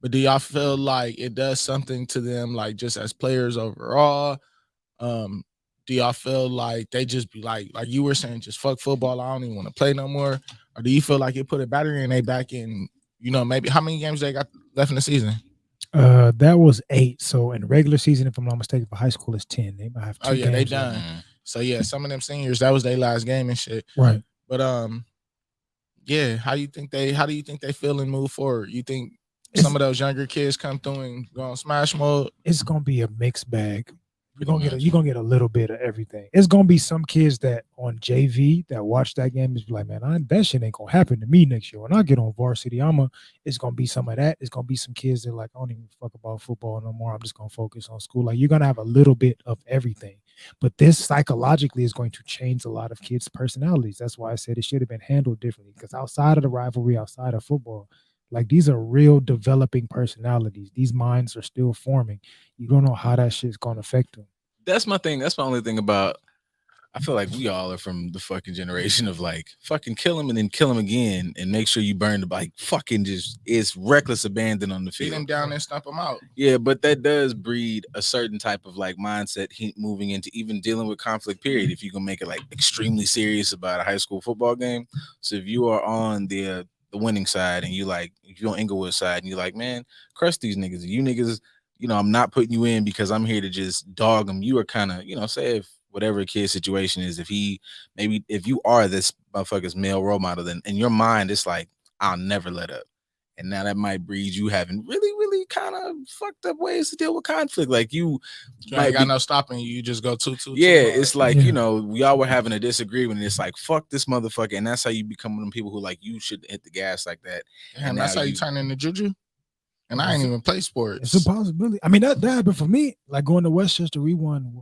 but do y'all feel like it does something to them, like just as players overall? Do y'all feel like they just be like you were saying, just fuck football, I don't even want to play no more? Or do you feel like it put a battery in they back in, maybe how many games they got left in the season? That was 8. So in regular season, if I'm not mistaken, for high school it's 10. They might have 2 games. They done. left. So yeah, some of them seniors, that was their last game and shit. Right. But yeah, how do you think they feel and move forward? You think some of those younger kids come through and go on smash mode? It's gonna be a mixed bag. You're gonna get a little bit of everything. It's gonna be some kids that on JV that watch that game is like, man, that shit ain't gonna happen to me next year. When I get on varsity, it's gonna be some of that. It's gonna be some kids that like, I don't even fuck about football no more. I'm just gonna focus on school. Like, you're gonna have a little bit of everything. But this psychologically is going to change a lot of kids' personalities. That's why I said it should have been handled differently. Because outside of the rivalry, outside of football, like, these are real developing personalities. These minds are still forming. You don't know how that shit's gonna affect them. That's my thing. That's my only thing about. I feel like we all are from the fucking generation of like fucking kill him and then kill him again and make sure you burn the bike. Fucking just, it's reckless abandon on the field. Beat him down and stomp him out. Yeah, but that does breed a certain type of like mindset moving into even dealing with conflict. Period. If you can make it like extremely serious about a high school football game. So if you are on the winning side and you like, if you're on Inglewood side and you're like, man, crush these niggas. You niggas, I'm not putting you in because I'm here to just dog them. You are kind of, say if whatever kid's situation is, if you are this motherfucker's male role model, then in your mind, it's like, I'll never let up. And now that might breed you having really, really kind of fucked up ways to deal with conflict. Like you ain't got no stopping you. You just go too. Yeah, it's like, we all were having a disagreement. And it's like, fuck this motherfucker. And that's how you become one of them people who like, you should hit the gas like that. And that's how you turn into juju. And I ain't even play sports. It's a possibility. I mean, that happened for me. Like, going to Westchester, we won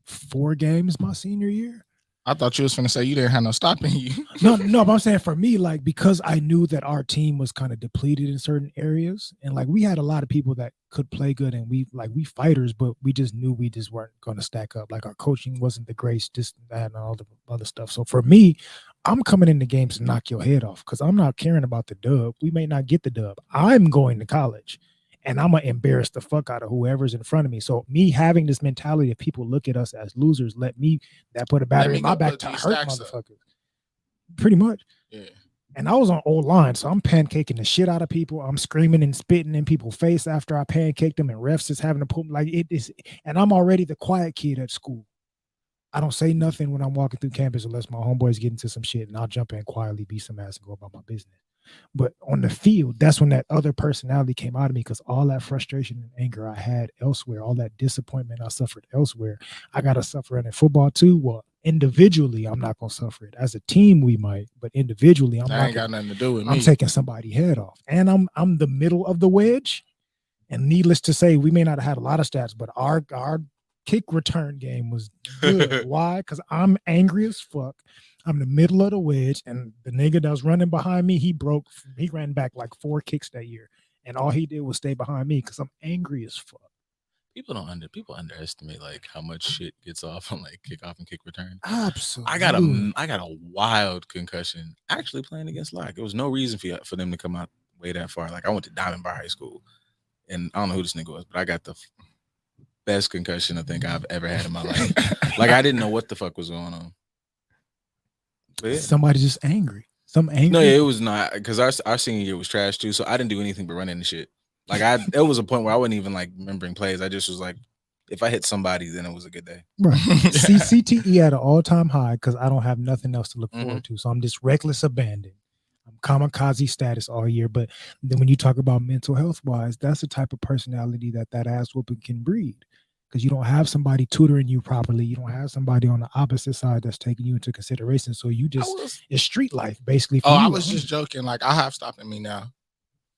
4 games my senior year. I thought you was finna say you didn't have no stopping you. No, but I'm saying for me, like, because I knew that our team was kind of depleted in certain areas, and like we had a lot of people that could play good, and we fighters, but we just knew we just weren't going to stack up. Like, our coaching wasn't the greatest, this, that, and all the other stuff. So for me, I'm coming into games to knock your head off because I'm not caring about the dub. We may not get the dub. I'm going to college. And I'm going to embarrass the fuck out of whoever's in front of me. So me having this mentality of people look at us as losers, that put a battery in my back to hurt motherfuckers. Pretty much. Yeah. And I was on old line, so I'm pancaking the shit out of people. I'm screaming and spitting in people's face after I pancaked them, and refs is having to put like it is. And I'm already the quiet kid at school. I don't say nothing when I'm walking through campus unless my homeboys get into some shit, and I'll jump in quietly, beat some ass, and go about my business. But on the field, that's when that other personality came out of me, because all that frustration and anger I had elsewhere, all that disappointment I suffered elsewhere, I got to suffer it in football too. Well, individually, I'm not going to suffer it. As a team, we might, but individually, I ain't got nothing to do with me. I'm taking somebody's head off. And I'm the middle of the wedge. And needless to say, we may not have had a lot of stats, but our kick return game was good. Why? Because I'm angry as fuck. I'm in the middle of the wedge, and the nigga that was running behind me, he ran back like 4 kicks that year, and all he did was stay behind me because I'm angry as fuck. People underestimate like how much shit gets off on like kickoff and kick return. Absolutely. I got a wild concussion actually playing against Locke. There was no reason for them to come out way that far. Like I went to Diamond Bar High School, and I don't know who this nigga was, but I got the best concussion I think I've ever had in my life. Like I didn't know what the fuck was going on. But yeah. Somebody just angry. Some angry. No, yeah, it was not, because our senior year was trash too. So I didn't do anything but run into shit. Like there was a point where I wasn't even like remembering plays. I just was like, if I hit somebody, then it was a good day. Right. CTE at an all-time high because I don't have nothing else to look forward to. So I'm just reckless abandon. I'm kamikaze status all year. But then when you talk about mental health wise, that's the type of personality that ass whooping can breed. Because you don't have somebody tutoring you properly. You don't have somebody on the opposite side that's taking you into consideration. So you just, it's street life, basically. For you. I was just joking. Like, I have stopping me now.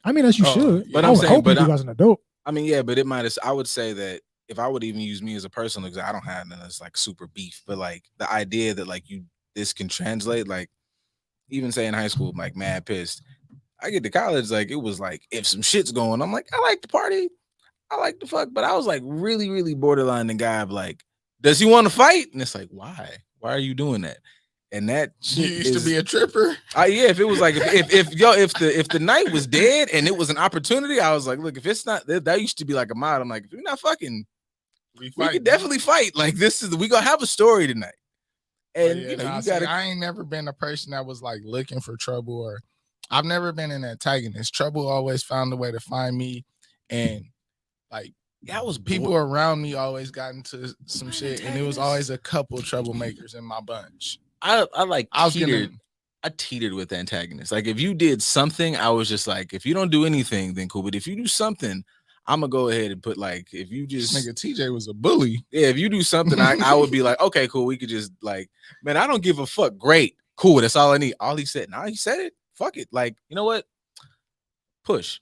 I mean, as you should. But I'm saying, but you as an adult. I mean, yeah, but it might have, I would say that if I would even use me as a person, because I don't have none that's like super beef, but like the idea that like this can translate, like even say in high school, I'm like mad pissed. I get to college, like it was like, if some shit's going, I'm like, I like to party. I like to fuck, but I was like really, really borderline the guy of like, does he want to fight? And it's like, why? Why are you doing that? And that shit used to be a tripper. Yeah, if it was like if the night was dead and it was an opportunity, I was like, look, if it's not that used to be like a mod. I'm like, if you're not fucking, we could definitely fight. Like we gonna have a story tonight. And yeah, you gotta. I ain't never been a person that was like looking for trouble, or I've never been an antagonist. Trouble always found a way to find me, and like people around me always got into some shit, and it was always a couple troublemakers in my bunch. I teetered with antagonists. Like if you did something, I was just like, if you don't do anything, then cool. But if you do something, I'm gonna go ahead and put like, if you just nigga TJ was a bully. Yeah, if you do something, I would be like, okay, cool. We could just like, man, I don't give a fuck. Great, cool. That's all I need. All he said. Nah, he said it. Fuck it. Like, you know what? Push.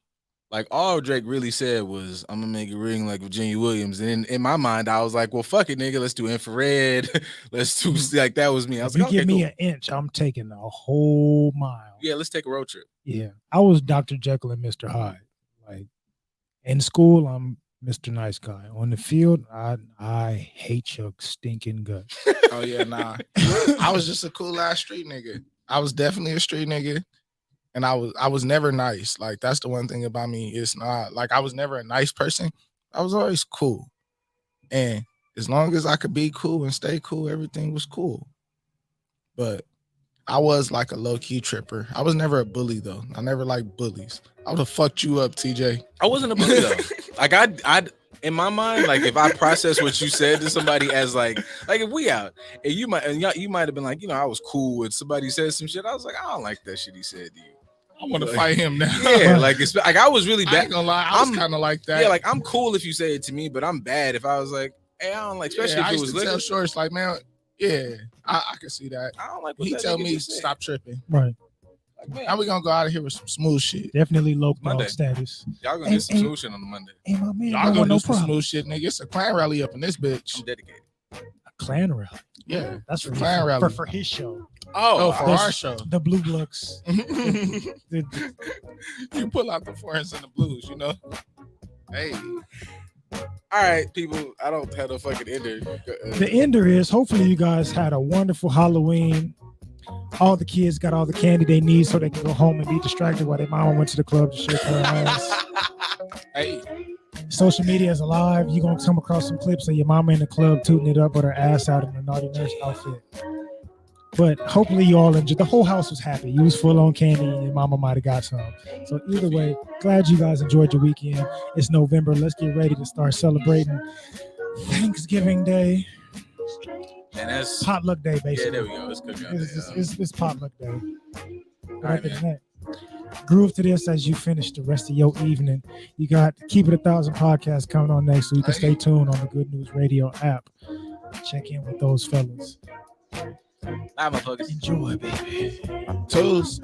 Like all Drake really said was, I'm gonna make it ring like Virginia Williams. And in my mind, I was like, well, fuck it, nigga. Let's do infrared. Let's do like that was me. I was if like, you give me an inch, I'm taking a whole mile. Yeah, let's take a road trip. Yeah. I was Dr. Jekyll and Mr. Hyde. Like in school, I'm Mr. Nice Guy. On the field, I hate your stinking guts. Oh yeah, nah. I was just a cool ass street nigga. I was definitely a street nigga. And I was never nice. Like that's the one thing about me. It's not like I was never a nice person. I was always cool. And as long as I could be cool and stay cool, everything was cool. But I was like a low-key tripper. I was never a bully though. I never liked bullies. I would have fucked you up, TJ. I wasn't a bully though. Like I'd in my mind, like if I process what you said to somebody as like if we out and you might have been like, I was cool with somebody said some shit. I was like, I don't like that shit he said to you. I want to fight him now. Yeah, like it's like I was really bad. I ain't gonna lie, I was kind of like that. Yeah, like I'm cool if you say it to me, but I'm bad if I was like, hey, I don't like, especially if it was tell Shorts like, man, yeah, I can see that. I don't like. He tell me stop tripping. Right. Like, man, now we gonna go out of here with some smooth shit. Definitely low dog status. Y'all gonna get some smooth shit on the Monday. Hey, my man, y'all gonna do some smooth shit, nigga. It's a clan rally up in this bitch. I'm dedicated. A clan rally. Yeah, that's for clan rally for his show. Oh, for our show, the Blue Bloods. You pull out the foreigns and the blues, Hey. All right, people. I don't have a fucking ender. The ender is hopefully you guys had a wonderful Halloween. All the kids got all the candy they need so they can go home and be distracted while their mama went to the club to shake her ass. Hey. Social media is alive. You're going to come across some clips of your mama in the club tooting it up with her ass out in a naughty nurse outfit. But hopefully you all enjoyed. The whole house was happy. You was full on candy and your mama might have got some. So either way, glad you guys enjoyed your weekend. It's November. Let's get ready to start celebrating Thanksgiving Day. And that's potluck day, basically. Yeah, there we go. It's cooking. It's potluck day. Right, that, groove to this as you finish the rest of your evening. You got Keep It 1,000 podcast coming on next, so you can stay tuned on the Good News Radio app. Check in with those fellas. Bye, motherfuckers. Enjoy, baby. Toast.